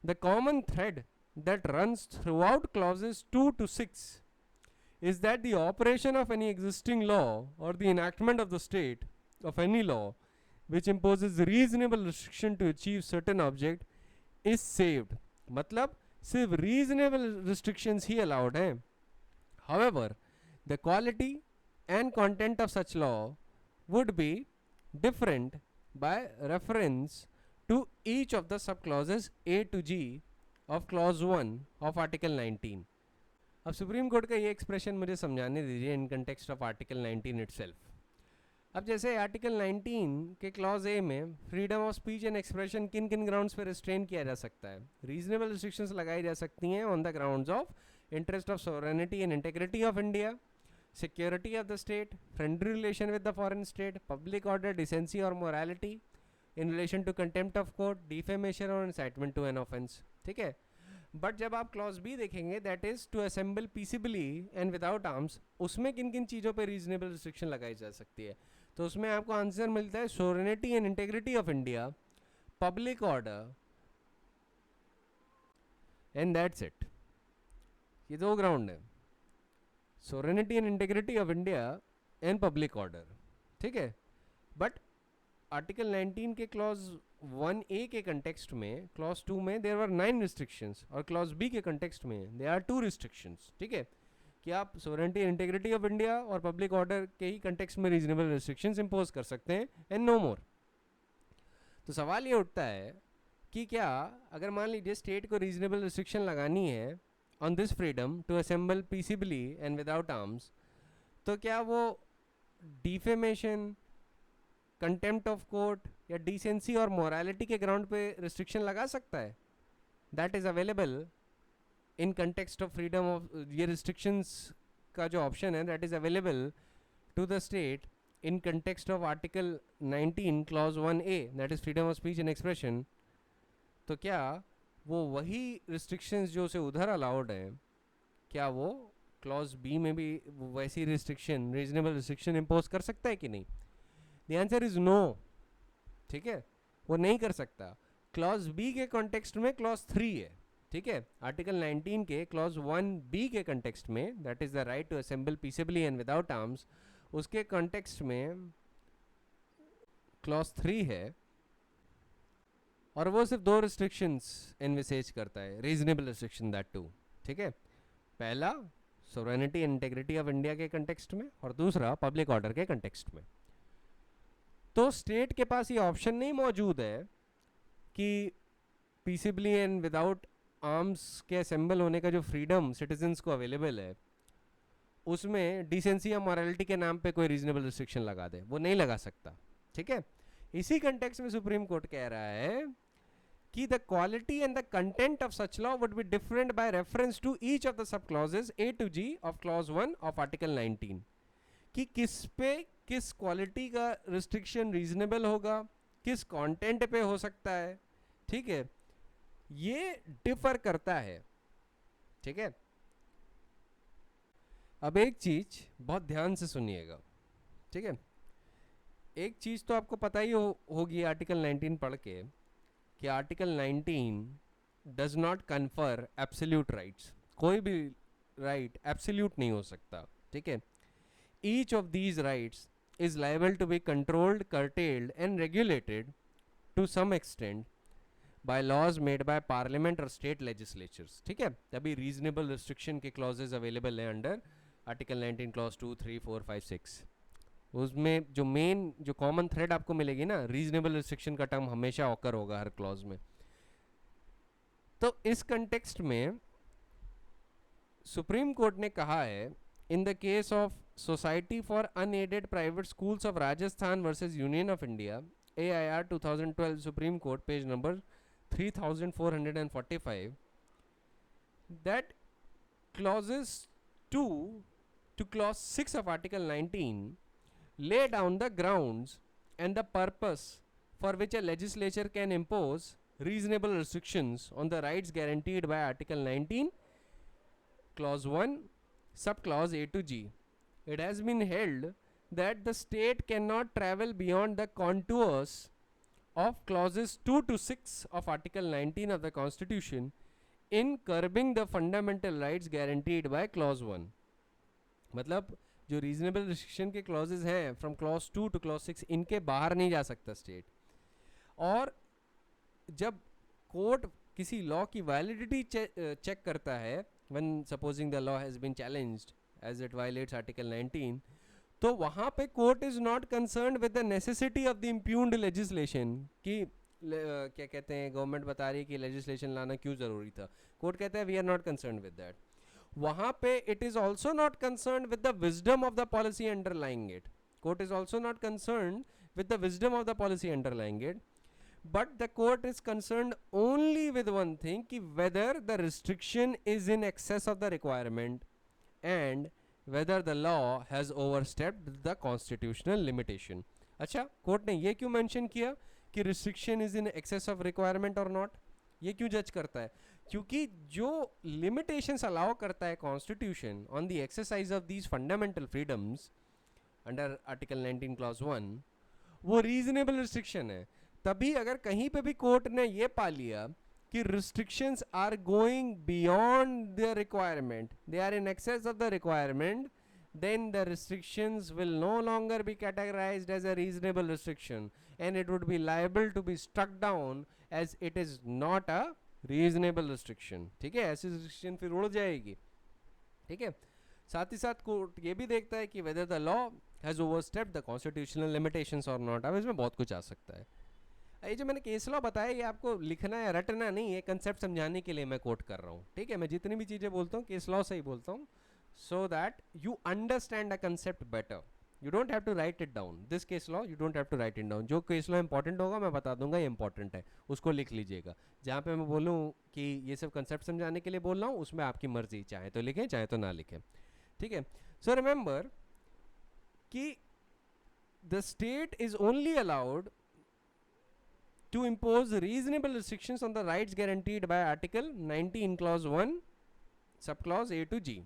The common thread that runs throughout clauses 2 to 6 is that the operation of any existing law or the enactment of the state of any law which imposes reasonable restriction to achieve certain object is saved. मतलब सिर्फ reasonable restrictions ही allowed हैं. However, the quality and content of such law would be different by reference to each of the subclauses A to G of clause 1 of Article 19. अब supreme court का ये expression मुझे समझाने दीजिए इन context of article 19 itself. अब जैसे article 19 के clause A में freedom of speech and expression किन किन ग्राउंड्स पर रिस्ट्रेन किया जा सकता है? रीजनेबल रिस्ट्रिक्शंस लगाई जा सकती हैं on the grounds of interest of sovereignty and integrity of India, security of the state, friendly relation with the foreign state, public order, decency और morality, in relation to contempt of court, defamation और incitement to an offence. ठीक है, but जब आप clause B देखेंगे that is to assemble पीसीबली and without arms, उसमें किन किन चीज़ों पे रीजनेबल रिस्ट्रिक्शन लगाई जा सकती है? तो उसमें आपको आंसर मिलता है sovereignty and integrity of India, public order, and that's it. ये दो ग्राउंड है, sovereignty and integrity of India and public order. ठीक है, बट आर्टिकल 19 के क्लॉज 1A के कंटेक्स्ट में, क्लॉज 2 में देयर वर 9 रिस्ट्रिक्शंस, और क्लॉज B के कंटेक्स्ट में देयर आर 2 रिस्ट्रिक्शंस. ठीक है, कि आप sovereignty and integrity of India और पब्लिक ऑर्डर के ही कंटेक्स्ट में रीजनेबल रिस्ट्रिक्शंस इंपोज कर सकते हैं एंड नो मोर. तो सवाल ये उठता है कि क्या अगर मान लीजिए स्टेट को रीजनेबल रिस्ट्रिक्शन लगानी है on this freedom to assemble पीसीबली and without arms, तो क्या वो डिफेमेशन, कंटेम्प्ट ऑफ कोर्ट या डिसेंसी और मोरालिटी के ग्राउंड पे रिस्ट्रिक्शन लगा सकता है? That is available in context of freedom of, ये रिस्ट्रिक्शंस का जो ऑप्शन है that is available to the state in context of article 19 clause 1A, that is freedom of speech and expression, तो क्या वो वही restrictions जो उसे उधर allowed है, क्या वो क्लॉज बी में भी वैसी रिस्ट्रिक्शन, रीजनेबल रिस्ट्रिक्शन इम्पोज कर सकता है कि नहीं? The answer is no. ठीक है, वो नहीं कर सकता. क्लॉज बी के कॉन्टेक्स्ट में क्लॉज 3 है. ठीक है, आर्टिकल 19 के क्लॉज 1B के कॉन्टेक्स्ट में, that is the right to assemble peacefully and without arms, उसके कॉन्टेक्स्ट में क्लॉज 3 है और वो सिर्फ 2 रिस्ट्रिक्शंस एनविसेज करता है, रीजनेबल रिस्ट्रिक्शन दैट टू. ठीक है, पहला sovereignty and integrity of India के कंटेक्स्ट में और दूसरा पब्लिक ऑर्डर के कंटेक्स्ट में. तो स्टेट के पास ये ऑप्शन नहीं मौजूद है कि पीसफुली एंड विदाउट आर्म्स के असेंबल होने का जो फ्रीडम सिटीजन्स को अवेलेबल है उसमें डिसेंसी या मॉरलिटी के नाम पे कोई रीजनेबल रिस्ट्रिक्शन लगा दे, वो नहीं लगा सकता. ठीक है, इसी कंटेक्स्ट में सुप्रीम कोर्ट कह रहा है कि the quality and the content of such law would be different by reference to each of the sub clauses A to G of clause 1 of article 19. कि किस पे किस क्वालिटी का रिस्ट्रिक्शन रीजनेबल होगा, किस कंटेंट पे हो सकता है. ठीक है, ये डिफर करता है. ठीक है, अब एक चीज बहुत ध्यान से सुनिएगा. ठीक है, एक चीज तो आपको पता ही होगी आर्टिकल 19 पढ़ के कि article 19 does not confer absolute rights. कोई भी राइट एब्सोल्यूट नहीं हो सकता. ठीक है, each of these rights is liable to be controlled, curtailed and regulated to some extent by laws made by parliament और स्टेट लेजिस्लेचर्स. ठीक है, तभी रीजनेबल रिस्ट्रिक्शन के क्लॉजेज अवेलेबल है अंडर आर्टिकल 19 क्लॉज 2, 3, 4, 5, 6. उसमें जो मेन जो कॉमन थ्रेड आपको मिलेगी ना, रीजनेबल रिस्ट्रिक्शन का टर्म हमेशा ऑकर होगा हर क्लॉज में. तो इस कंटेक्स्ट में सुप्रीम कोर्ट ने कहा है in the case of society for unaided private schools of Rajasthan versus union of India, AIR 2012, supreme court, page number 3445, that clauses 2 to clause 6 of article 19 lay down the grounds and the purpose for which a legislature can impose reasonable restrictions on the rights guaranteed by article 19 clause 1 subclause A to G. It has been held that the state cannot travel beyond the contours of clauses 2 to 6 of article 19 of the constitution in curbing the fundamental rights guaranteed by clause 1. मतलब जो reasonable restriction के clauses हैं from clause 2 two clause 6, इनके बाहर नहीं जा सकता state. और जब कोर्ट किसी लॉ की वैलिडिटी चेक करता है, when supposing the law has been challenged as it violates article 19, तो वहाँ पे court is not concerned with the necessity of the impugned legislation कि क्या कहते हैं, गवर्नमेंट बता रही है कि लेजिस्लेशन लाना क्यों ज़रूरी था. कोर्ट कहता है we are not concerned with that. वहाँ पे it is also not concerned with the wisdom of the policy underlying it. Court is also not concerned with the wisdom of the policy underlying it, but the court is concerned only with one thing कि whether the restriction is in excess of the requirement and whether the law has overstepped the constitutional limitation. अच्छा, court ने ये क्यों mention किया कि restriction is in excess of requirement और not? ये क्यों जज करता है? क्योंकि जो लिमिटेशंस अलाउ करता है constitution on the exercise of these fundamental freedoms under article 19 clause 1, वो रीजनेबल रिस्ट्रिक्शन है. तभी अगर कहीं पे भी कोर्ट ने ये पा लिया कि restrictions are going beyond their requirement, they are in excess of the requirement, then the restrictions will no longer be categorized as a reasonable restriction and it would be liable to be struck down as it is not a reasonable restriction. ठीक है, ऐसी restriction फिर उड़ जाएगी. ठीक है, साथ ही साथ कोर्ट ये भी देखता है कि whether the law has overstepped the constitutional limitations or not. अब इसमें बहुत कुछ आ सकता है. ये जो मैंने केस लॉ बताया ये आपको लिखना या रटना नहीं, ये कंसेप्ट समझाने के लिए मैं कोट कर रहा हूँ. ठीक है, मैं जितनी भी चीज़ें बोलता हूँ केस लॉ से ही बोलता हूँ, so that you understand a concept better. You don't have to write it down. This case law you don't have to write it down. जो केस लॉ इंपॉर्टेंट होगा मैं बता दूंगा ये इंपॉर्टेंट है, उसको लिख लीजिएगा. जहाँ पे मैं बोलूँ कि ये सब कंसेप्ट समझाने के लिए बोल रहा हूँ उसमें आपकी मर्जी, चाहे तो लिखें चाहे तो ना लिखें. ठीक है, सो रिमेंबर कि the state is only allowed to impose reasonable restrictions on the rights guaranteed by Article 19 Clause 1 subclause A to G,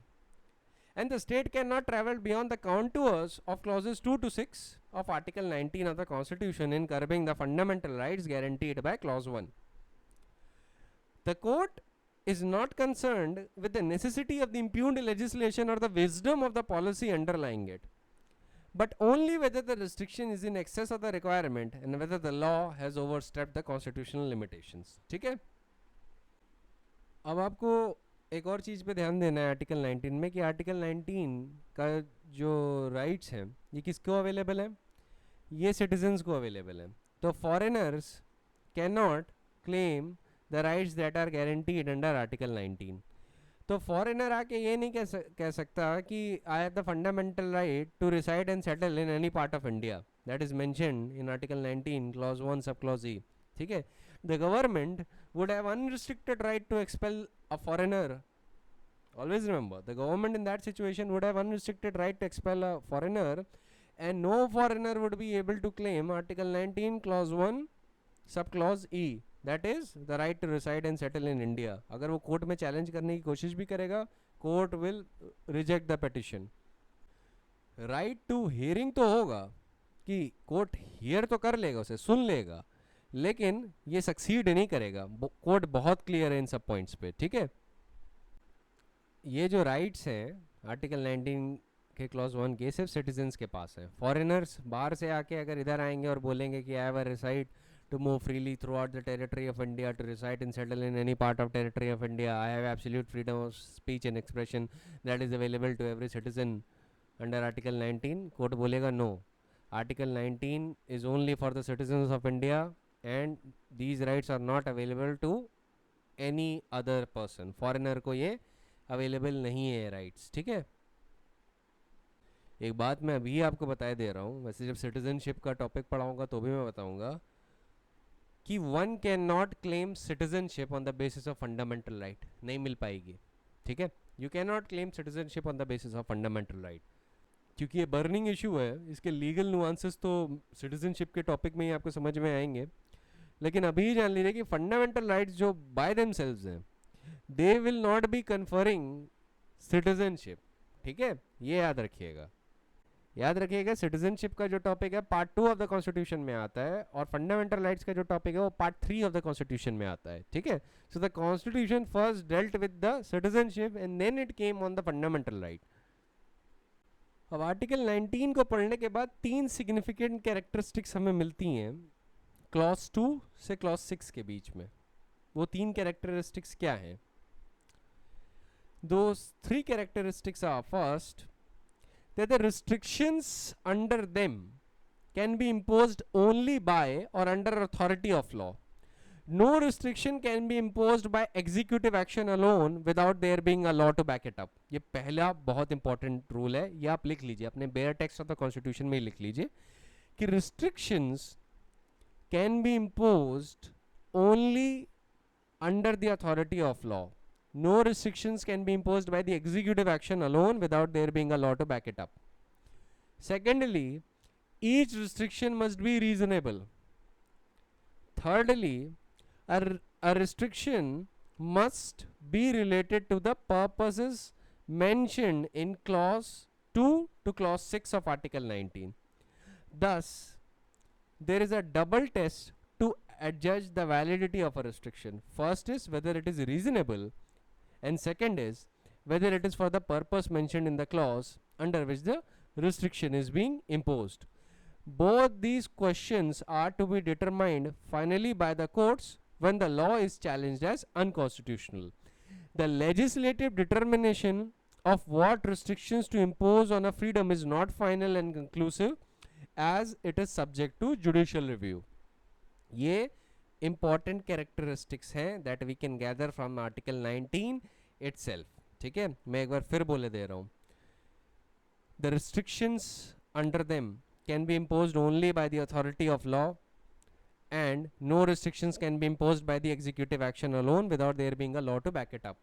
and the state cannot travel beyond the contours of clauses 2 to 6 of Article 19 of the Constitution in curbing the fundamental rights guaranteed by Clause 1. The court is not concerned with the necessity of the impugned legislation or the wisdom of the policy underlying it, but only whether the restriction is in excess of the requirement and whether the law has overstepped the constitutional limitations. ठीक है, अब आपको एक और चीज़ पे ध्यान देना है आर्टिकल 19 में कि आर्टिकल 19 का जो राइट्स हैं ये किसको अवेलेबल है, ये सिटीजन्स को अवेलेबल है. तो foreigners can not claim the rights that are guaranteed under article 19. तो फॉरेनर आके ये नहीं कह सकता कि I have the fundamental right to reside and settle in any part of India that is mentioned in article 19 clause 1 sub clause E. ठीक है, the government would have unrestricted right to expel a foreigner. Always remember, the government in that situation would have unrestricted right to expel a foreigner, and no foreigner would be able to claim Article 19 Clause 1 subclause E, that is the right to reside and settle in India. अगर वो court में challenge करने की कोशिश भी करेगा, court will reject the petition. Right to hearing तो होगा कि कोर्ट हियर तो कर लेगा, उसे सुन लेगा, लेकिन ये सक्सीड नहीं करेगा. कोर्ट बहुत क्लियर है इन सब पॉइंट्स पे. ठीक है, ये जो राइट्स हैं आर्टिकल 19 के क्लॉज 1 के सिर्फ सिटीजन्स के पास है. फॉरेनर्स बाहर से आके अगर इधर आएंगे और बोलेंगे कि I have a right to move freely throughout the territory of India, to reside and settle in any part of territory of India, I have absolute freedom of speech and expression that is available to every citizen under Article 19. Court बोलेगा no, Article 19 is only for the citizens of India and these rights are not available to any other person. Foreigner को ये available नहीं है rights. ठीक है, एक बात मैं अभी आपको बताए दे रहा हूँ, वैसे जब सिटीजनशिप का टॉपिक पढ़ाऊँगा तो भी मैं बताऊँगा कि one can not claim citizenship on the basis of fundamental right, नहीं मिल पाएगी. ठीक है, you can not claim citizenship on the basis of fundamental right, क्योंकि ये बर्निंग इशू है. इसके लीगल नुआंसेस तो सिटीजनशिप के टॉपिक में ही आपको समझ में आएंगे, लेकिन अभी जान लीजिए कि फंडामेंटल राइट्स जो बाय देमसेल्व्स हैं they will not be conferring citizenship. ठीक है, ये याद रखिएगा. याद रखिएगा, सिटीजनशिप का जो टॉपिक है पार्ट 2 ऑफ द कॉन्स्टिट्यूशन में आता है और फंडामेंटल राइट्स का जो टॉपिक है वो पार्ट 3 ऑफ द कॉन्स्टिट्यूशन में आता है. ठीक है, so the constitution first dealt with the citizenship and then it came on the fundamental right. अब आर्टिकल 19 को पढ़ने के बाद 3 सिग्निफिकेंट कैरेक्टरिस्टिक्स हमें मिलती हैं क्लॉज 2 से क्लॉज 6 के बीच में. वो 3 कैरेक्टरिस्टिक्स क्या हैं? Those 3 characteristics are, first, that the restrictions under them can be imposed only by or under authority of law. No restriction can be imposed by executive action alone without there being a law to back it up. ये पहला बहुत important rule है, ये आप लिख लीजिए अपने bare text of the constitution में लिख लीजिए कि restrictions can be imposed only under the authority of law. No restrictions can be imposed by the executive action alone without there being a law to back it up. Secondly, each restriction must be reasonable. Thirdly, a restriction must be related to the purposes mentioned in clause 2 to clause 6 of Article 19. Thus, there is a double test to adjudge the validity of a restriction. First is whether it is reasonable, and second is whether it is for the purpose mentioned in the clause under which the restriction is being imposed. Both these questions are to be determined finally by the courts when the law is challenged as unconstitutional. The legislative determination of what restrictions to impose on a freedom is not final and conclusive as it is subject to judicial review. ये important characteristics हैं that we can gather from Article 19 itself. ठीक है, मैं एक बार फिर बोले दे रहा हूँ. The restrictions under them can be imposed only by the authority of law and no restrictions can be imposed by the executive action alone without there being a law to back it up.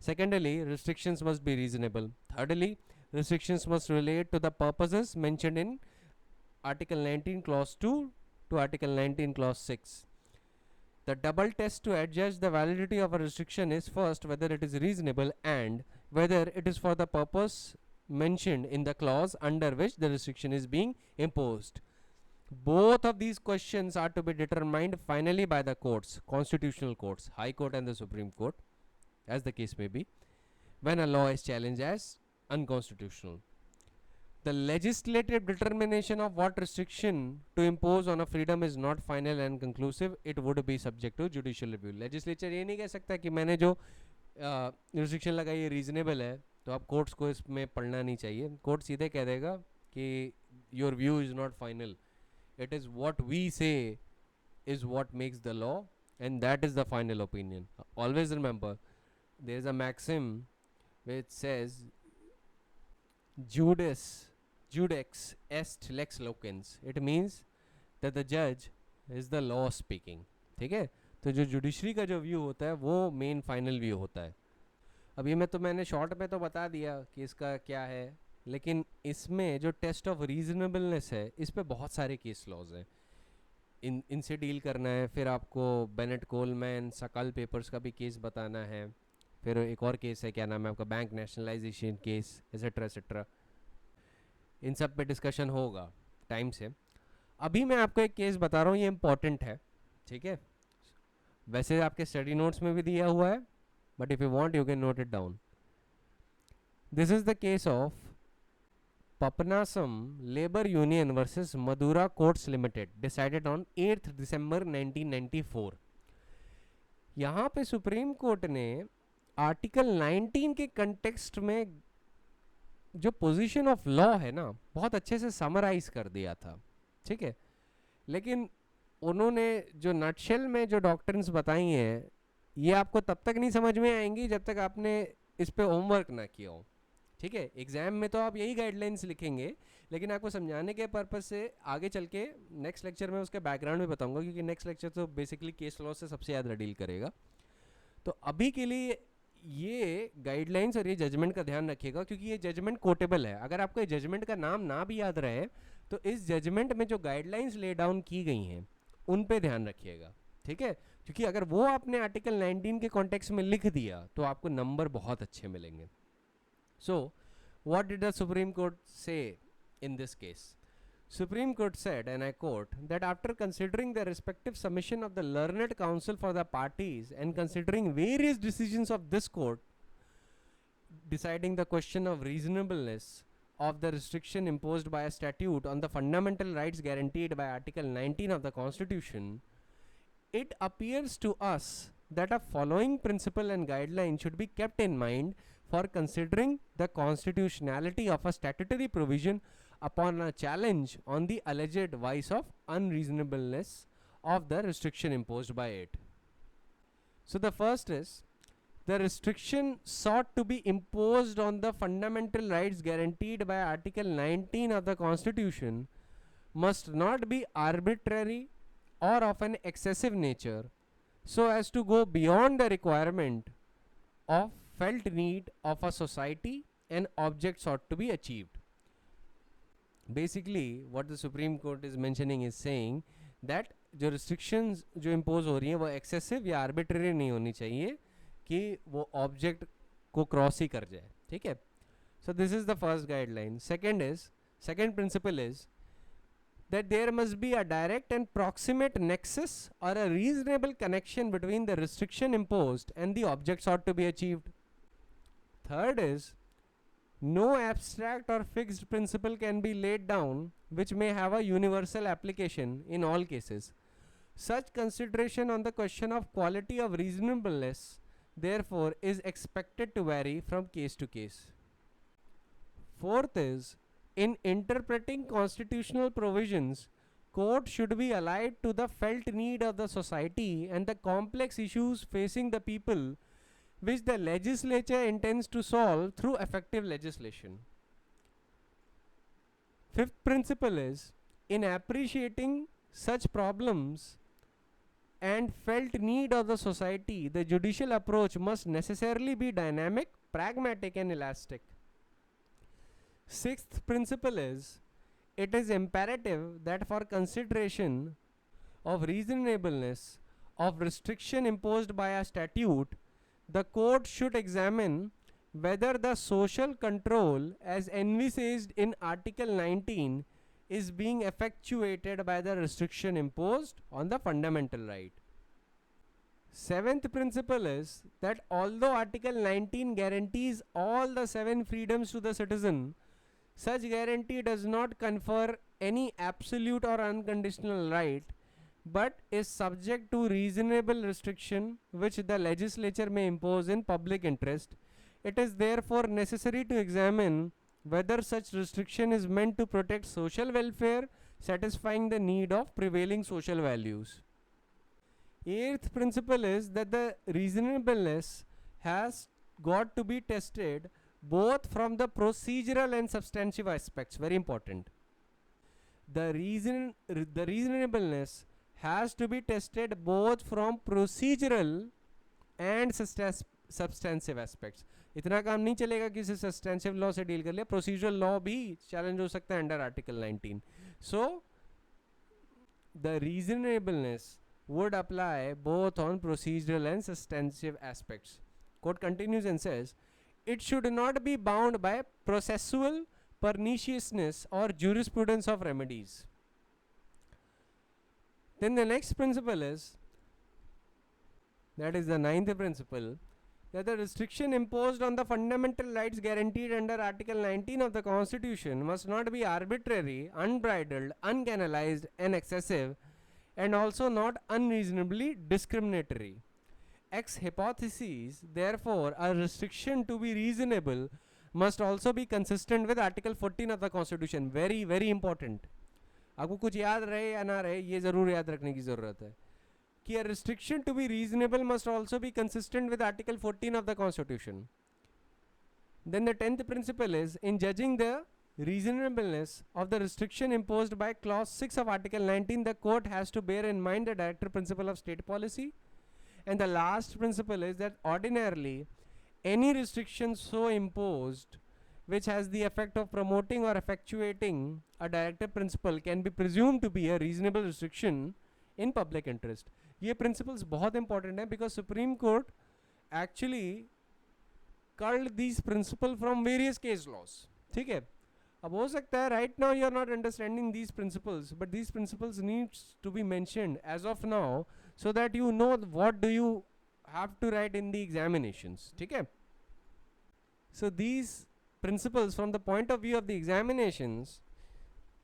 Secondly, restrictions must be reasonable. Thirdly, restrictions must relate to the purposes mentioned in Article 19 clause 2 to Article 19 clause 6. The double test to adjudge the validity of a restriction is first whether it is reasonable and whether it is for the purpose mentioned in the clause under which the restriction is being imposed. Both of these questions are to be determined finally by the courts, constitutional courts, High Court and the Supreme Court, as the case may be, when a law is challenged as unconstitutional. The legislative determination of what restriction to impose on a freedom is not final and conclusive. It would be subject to judicial review. Legislature ये नहीं कह सकता कि मैंने जो restriction लगाई है reasonable है, तो आप courts को इसमें पढ़ना नहीं चाहिए. Court सीधे कह देगा कि your view is not final. It is what we say is what makes the law, and that is the final opinion. Always remember, there is a maxim which says Judex est lex locens. It means that the judge is the law speaking. ठीक है, तो जो judiciary का जो view होता है वो main final view होता है. अब ये मैंने शॉर्ट में तो बता दिया कि इसका क्या है, लेकिन इसमें जो टेस्ट ऑफ रीजनेबलनेस है इस पे बहुत सारे केस लॉज हैं. इनसे डील करना है. फिर आपको बेनेट कोलमैन सकल पेपर्स का भी केस बताना है. फिर एक और केस है, क्या नाम है आपका, bank nationalisation case, etcetera etcetera. इन सब पे डिस्कशन होगा टाइम से. अभी मैं आपको एक केस बता रहा हूँ, ये इम्पॉर्टेंट है. ठीक है, वैसे आपके स्टडी नोट्स में भी दिया हुआ है, but if you want you can note it down. This is the case of Papanasam Labor Union versus Madura Courts Limited, decided on 8th December 1994. यहाँ पे सुप्रीम कोर्ट ने आर्टिकल 19 के कंटेक्स्ट में जो पोजीशन ऑफ लॉ है ना, बहुत अच्छे से समराइज कर दिया था. ठीक है, लेकिन उन्होंने जो नटशेल में जो डॉक्ट्रिन्स बताई हैं ये आपको तब तक नहीं समझ में आएंगी जब तक आपने इस पे होमवर्क ना किया हो. ठीक है, एग्जाम में तो आप यही गाइडलाइंस लिखेंगे, लेकिन आपको समझाने के पर्पस से आगे चल के नेक्स्ट लेक्चर में उसके बैकग्राउंड भी बताऊंगा, क्योंकि नेक्स्ट लेक्चर तो बेसिकली केस लॉ से सबसे ज़्यादा डील करेगा. तो अभी के लिए ये गाइडलाइंस और ये जजमेंट का ध्यान रखिएगा, क्योंकि ये जजमेंट कोटेबल है. अगर आपको ये जजमेंट का नाम ना भी याद रहे तो इस जजमेंट में जो गाइडलाइंस ले डाउन की गई हैं उन पे ध्यान रखिएगा. ठीक है, क्योंकि अगर वो आपने आर्टिकल 19 के कॉन्टेक्स्ट में लिख दिया तो आपको नंबर बहुत अच्छे मिलेंगे. So, what did the Supreme Court say in this case? Supreme Court said, and I quote, that after considering the respective submission of the learned counsel for the parties and considering various decisions of this court, deciding the question of reasonableness of the restriction imposed by a statute on the fundamental rights guaranteed by Article 19 of the Constitution, it appears to us that a following principle and guideline should be kept in mind for considering the constitutionality of a statutory provision upon a challenge on the alleged vice of unreasonableness of the restriction imposed by it. So the first is, the restriction sought to be imposed on the fundamental rights guaranteed by Article 19 of the Constitution must not be arbitrary or of an excessive nature, so as to go beyond the requirement of felt need of a society and object sought to be achieved. Basically, what the Supreme Court is mentioning is saying that जो restrictions जो impose हो रही हैं वो excessive या arbitrary नहीं होनी चाहिए कि वो object को cross ही कर जाए. ठीक है, so this is the first guideline. Second principle is that there must be a direct and proximate nexus or a reasonable connection between the restriction imposed and the object sought to be achieved. Third is, no abstract or fixed principle can be laid down which may have a universal application in all cases. Such consideration on the question of quality of reasonableness, therefore, is expected to vary from case to case. Fourth is, in interpreting constitutional provisions, court should be allied to the felt need of the society and the complex issues facing the people, which the legislature intends to solve through effective legislation. Fifth principle is, in appreciating such problems and felt need of the society, the judicial approach must necessarily be dynamic, pragmatic and elastic. Sixth principle is, it is imperative that for consideration of reasonableness of restriction imposed by a statute, the court should examine whether the social control as envisaged in Article 19 is being effectuated by the restriction imposed on the fundamental right. Seventh principle is that although Article 19 guarantees all the 7 freedoms to the citizen, such guarantee does not confer any absolute or unconditional right, but is subject to reasonable restriction which the legislature may impose in public interest. It is therefore necessary to examine whether such restriction is meant to protect social welfare, satisfying the need of prevailing social values. Eighth principle is that the reasonableness has got to be tested both from the procedural and substantive aspects. Very important. The reasonableness has to be tested both from procedural and substantive aspects. इतना काम नहीं चलेगा कि सिर्फ substantive law से deal कर लिया, procedural law भी चैलेंज हो सकता है under article 19. So the reasonableness would apply both on procedural and substantive aspects. Court continues and says, it should not be bound by processual perniciousness or jurisprudence of remedies. Then the next principle is, that is the ninth principle, that the restriction imposed on the fundamental rights guaranteed under Article 19 of the Constitution must not be arbitrary, unbridled, uncanalized, and excessive, and also not unreasonably discriminatory. Ex hypothesis, therefore, a restriction to be reasonable must also be consistent with Article 14 of the Constitution. Very, very important. आपको कुछ याद रहे या ना रहे, ये ज़रूर याद रखने की ज़रूरत है कि a restriction to be reasonable must also be consistent with Article 14 of the Constitution. Then the 10th principle is, in judging the reasonableness of the restriction imposed by clause 6 of Article 19, the court has to bear in mind the director principle of state policy. And the last principle is that ordinarily any restriction so imposed which has the effect of promoting or effectuating a directive principle can be presumed to be a reasonable restriction in public interest. ये principles बहुत important है because Supreme Court actually culled these principles from various case laws. ठीक है, अब हो सकता है right now you are not understanding these principles, but these principles needs to be mentioned as of now so that you know what do you have to write in the examinations. ठीक है, so these principles from the point of view of the examinations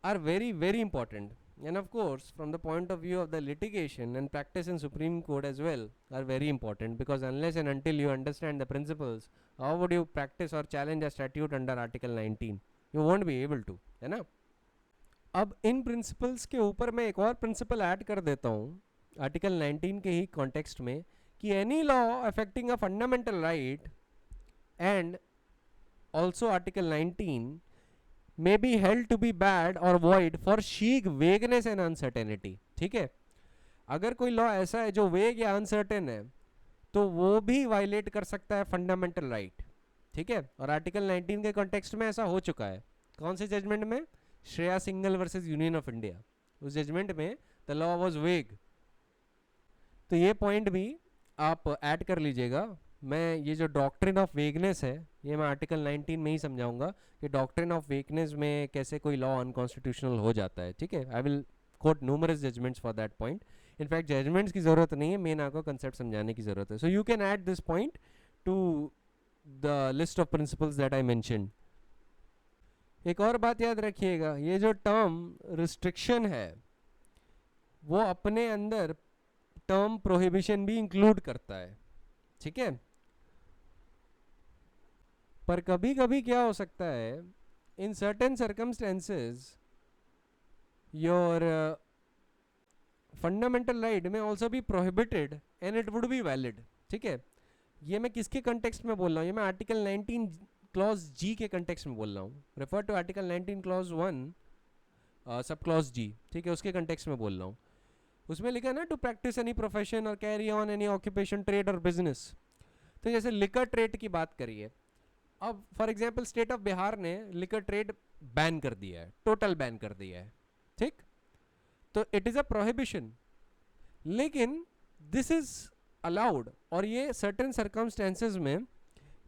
are very, very important, and of course from the point of view of the litigation and practice in Supreme Court as well are very important, because unless and until you understand the principles, how would you practice or challenge a statute under Article 19? You won't be able to, है ना. अब इन principles के ऊपर मैं एक और principal add कर देता हूँ आर्टिकल 19 के ही कॉन्टेक्स्ट में कि any law affecting a fundamental right and also Article 19 may be held to be bad or void for sheer vagueness and uncertainty. ठीक है, अगर कोई लॉ ऐसा है जो वेग या अनसर्टेन है तो वो भी वायलेट कर सकता है फंडामेंटल राइट. ठीक है, और आर्टिकल 19 के कॉन्टेक्स्ट में ऐसा हो चुका है. कौन से जजमेंट में? Shreya single versus union of India. उस जजमेंट में द लॉ वाज वेग. तो ये पॉइंट भी आप ऐड कर लीजिएगा. मैं ये जो डॉक्ट्रिन ऑफ वेगनेस है ये मैं आर्टिकल 19 में ही समझाऊंगा कि डॉक्ट्रिन ऑफ वेगनेस में कैसे कोई लॉ अनकॉन्स्टिट्यूशनल हो जाता है. ठीक है, I will quote numerous judgements for that point. In fact judgements की ज़रूरत नहीं है, मेन आपको कंसेप्ट समझाने की ज़रूरत है. So you can add this point two the list of principles that I mentioned. एक और बात याद रखिएगा, ये जो टर्म रिस्ट्रिक्शन है वो अपने अंदर टर्म प्रोहिबिशन भी इंक्लूड करता है. ठीक है, पर कभी कभी क्या हो सकता है, in certain circumstances your fundamental right may also be prohibited and it would be valid. ठीक है, ये मैं किसके कंटेक्स्ट में बोल रहा हूँ? ये मैं आर्टिकल 19 क्लॉज जी के कंटेक्स्ट में बोल रहा हूँ. Refer to article 19 clause 1 sub clause जी. ठीक है, उसके कंटेक्स्ट में बोल रहा हूँ. उसमें लिखा है ना, टू प्रैक्टिस एनी प्रोफेशन और carry on any occupation, trade और बिजनेस. तो जैसे लिकर ट्रेड की बात करिए, अब for example state of Bihar ने लिकर ट्रेड बैन कर दिया है, टोटल बैन कर दिया है, ठीक, तो इट इज अ प्रोहिबिशन, लेकिन दिस इज अलाउड और ये सर्टेन सर्कमस्टेंसेज में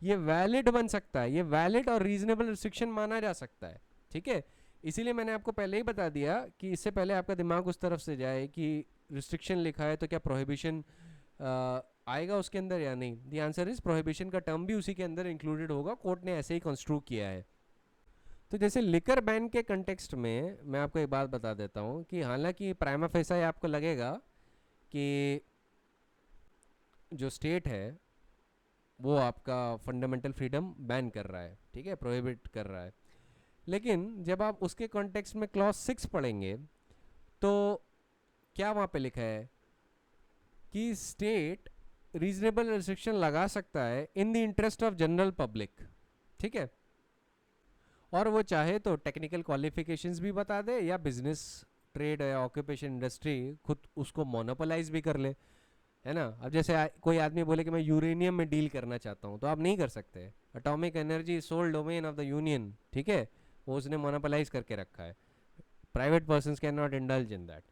ये वैलिड बन सकता है, ये वैलिड और रीजनेबल रिस्ट्रिक्शन माना जा सकता है, ठीक है। इसीलिए मैंने आपको पहले ही बता दिया कि इससे पहले आपका दिमाग उस तरफ से जाए कि रिस्ट्रिक्शन लिखा है तो क्या प्रोहिबिशन आएगा उसके अंदर या नहीं। द आंसर इज प्रोहिबिशन का टर्म भी उसी के अंदर इंक्लूडेड होगा, कोर्ट ने ऐसे ही कंस्ट्रू किया है। तो जैसे लिकर बैन के कंटेक्स्ट में मैं आपको एक बात बता देता हूँ कि हालांकि प्राइमा फेसा आपको लगेगा कि जो स्टेट है वो आपका फंडामेंटल फ्रीडम बैन कर रहा है, ठीक है, प्रोहिबिट कर रहा है, लेकिन जब आप उसके कॉन्टेक्स्ट में क्लॉज 6 पढ़ेंगे तो क्या वहाँ पे लिखा है कि स्टेट रीजनेबल रिस्ट्रिक्शन लगा सकता है in the interest of general public, ठीक है, और वो चाहे तो टेक्निकल क्वालिफिकेशंस भी बता दे या बिजनेस ट्रेड या ऑक्यूपेशन इंडस्ट्री खुद उसको मोनोपोलाइज भी कर ले, है ना। अब जैसे कोई आदमी बोले कि मैं यूरेनियम में डील करना चाहता हूँ तो आप नहीं कर सकते, atomic energy sole domain of the union, ठीक है, वो उसने मोनोपोलाइज करके रखा है, private persons can not indulge in that.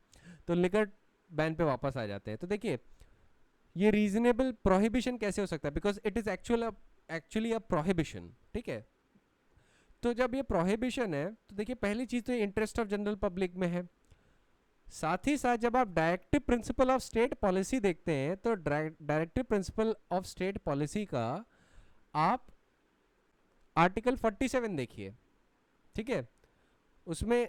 तो लिकर बैन पे वापस आ जाते हैं, तो देखिए ये रीजनेबल प्रोहिबिशन कैसे हो सकता है, because it is actually a prohibition, ठीक है। तो जब ये प्रोहिबिशन है तो देखिए पहली चीज तो इंटरेस्ट ऑफ जनरल पब्लिक में है, साथ ही साथ जब आप directive principle of state policy देखते हैं तो directive principle of state policy का आप आर्टिकल 47 देखिए, ठीक है, उसमें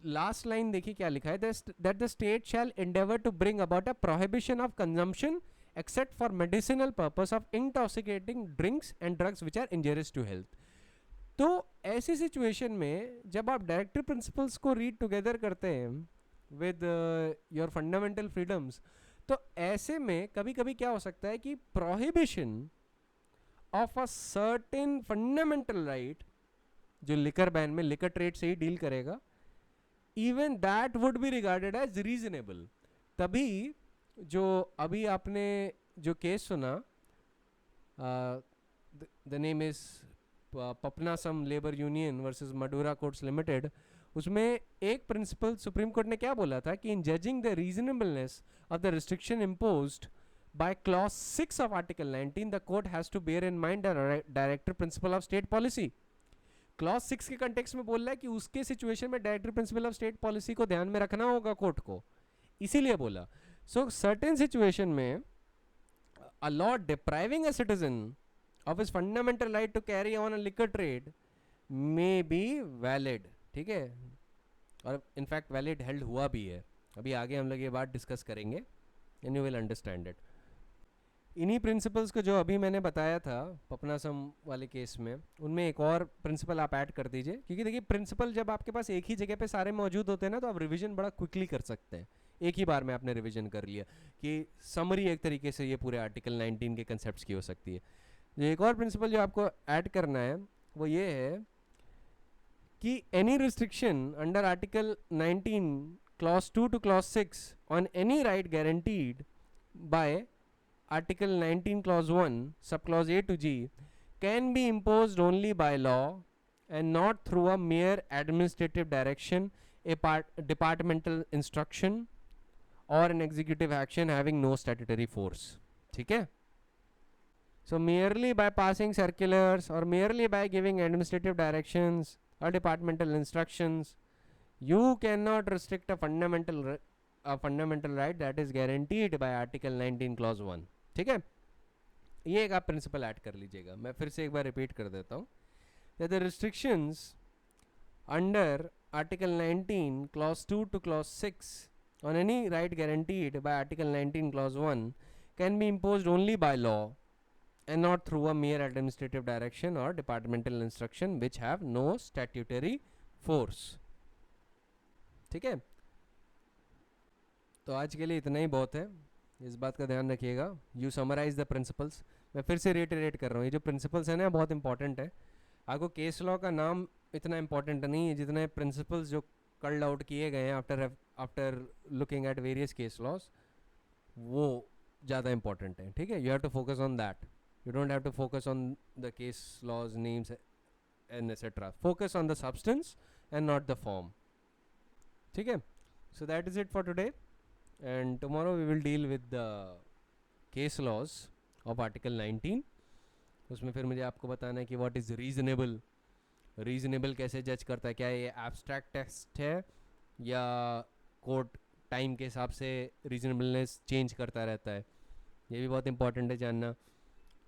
लास्ट लाइन देखिए क्या लिखा है, that the state shall endeavour to bring about a prohibition of consumption except for medicinal purpose of intoxicating drinks and drugs which are injurious to health. तो ऐसी सिचुएशन में जब आप डायरेक्टिव प्रिंसिपल्स को रीड टुगेदर करते हैं with your fundamental freedoms, तो ऐसे में कभी कभी क्या हो सकता है कि prohibition of a certain fundamental right जो लिकर बैन में लिकर ट्रेड से ही डील करेगा, even that would be regarded as reasonable. तभी जो अभी आपने जो केस सुना, the name is Papanasam labour union versus Madura coats limited, उसमें एक प्रिंसिपल सुप्रीम कोर्ट ने क्या बोला था कि in judging the reasonableness of the restriction imposed by clause 6 of article 19 the court has to bear in mind the directive principle of state policy। Clause 6 के context में बोल रहा है कि उसके सिचुएशन में directive principle of state policy को ध्यान में रखना होगा कोर्ट को, इसीलिए बोला। सो सर्टेन सिचुएशन में a law depriving a citizen of his fundamental right to carry on a liquor trade may be valid, ठीक है, और इनफैक्ट वैलिड हेल्ड हुआ भी है। अभी आगे हम लोग ये बात डिस्कस करेंगे and you will understand it. इन्हीं प्रिंसिपल्स को जो अभी मैंने बताया था पपनासम वाले केस में, उनमें एक और प्रिंसिपल आप ऐड कर दीजिए, क्योंकि देखिए प्रिंसिपल जब आपके पास एक ही जगह पे सारे मौजूद होते हैं ना तो आप रिवीजन बड़ा क्विकली कर सकते हैं, एक ही बार में आपने रिवीजन कर लिया कि समरी एक तरीके से ये पूरे आर्टिकल 19 के कंसेप्ट की हो सकती है। जो एक और प्रिंसिपल जो आपको ऐड करना है वो ये है कि any restriction under article 19 clause 2 to clause 6 on any right guaranteed by Article 19 clause 1 subclause A to G can be imposed only by law and not through a mere administrative direction, departmental instruction or an executive action having no statutory force, ठीक है। So merely by passing circulars or merely by giving administrative directions or departmental instructions you cannot restrict a fundamental right that is guaranteed by Article 19 clause 1, ठीक है। ये एक आप principal add कर लीजिएगा, मैं फिर से एक बार रिपीट कर देता हूँ, that the restrictions under article 19 clause 2 to clause 6 on any right guaranteed by Article 19 clause 1 can be imposed only by law and not through a mere administrative direction or departmental instruction which have no statutory force, ठीक है। तो आज के लिए इतना ही बहुत है, इस बात का ध्यान रखिएगा। यू समराइज द प्रिंसिपल्स, मैं फिर से रेटरेट कर रहा हूँ, ये जो प्रिंसिपल्स हैं ना बहुत इंपॉर्टेंट है। आपको केस लॉ का नाम इतना इंपॉर्टेंट नहीं है जितने प्रिंसिपल्स जो कर्ल्ड आउट किए गए हैं after looking at various case laws, वो ज़्यादा इंपॉर्टेंट है, ठीक है। You have to focus on that You don't have to focus on the case laws, names, and etc. Focus on the substance and not the form. ठीक है? So that is it for today, and tomorrow we will deal with the case laws of Article 19. उसमें फिर मुझे आपको बताना है कि what is reasonable. Reasonable कैसे जज करता है, क्या ये एब्स्ट्रैक्ट टेस्ट है या कोर्ट टाइम के हिसाब से रीजनेबलनेस चेंज करता रहता है, ये भी बहुत इंपॉर्टेंट है जानना.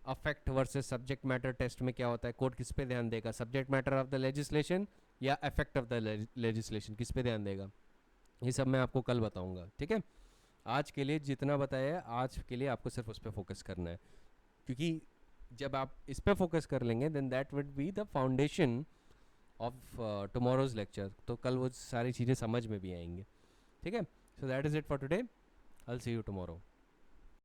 Effect versus subject matter test में क्या होता है, कोर्ट किस पे ध्यान देगा, subject matter of the legislation या इफेक्ट ऑफ द लेजिस्लेशन, किस पे ध्यान देगा, ये सब मैं आपको कल बताऊंगा. ठीक है, आज के लिए जितना बताया है, आज के लिए आपको सिर्फ उस पर फोकस करना है, क्योंकि जब आप इस पे फोकस कर लेंगे then that would be the foundation of tomorrow's lecture. तो कल वो सारी चीज़ें समझ में भी आएंगी. ठीक है, so that is it for today. I will see you tomorrow.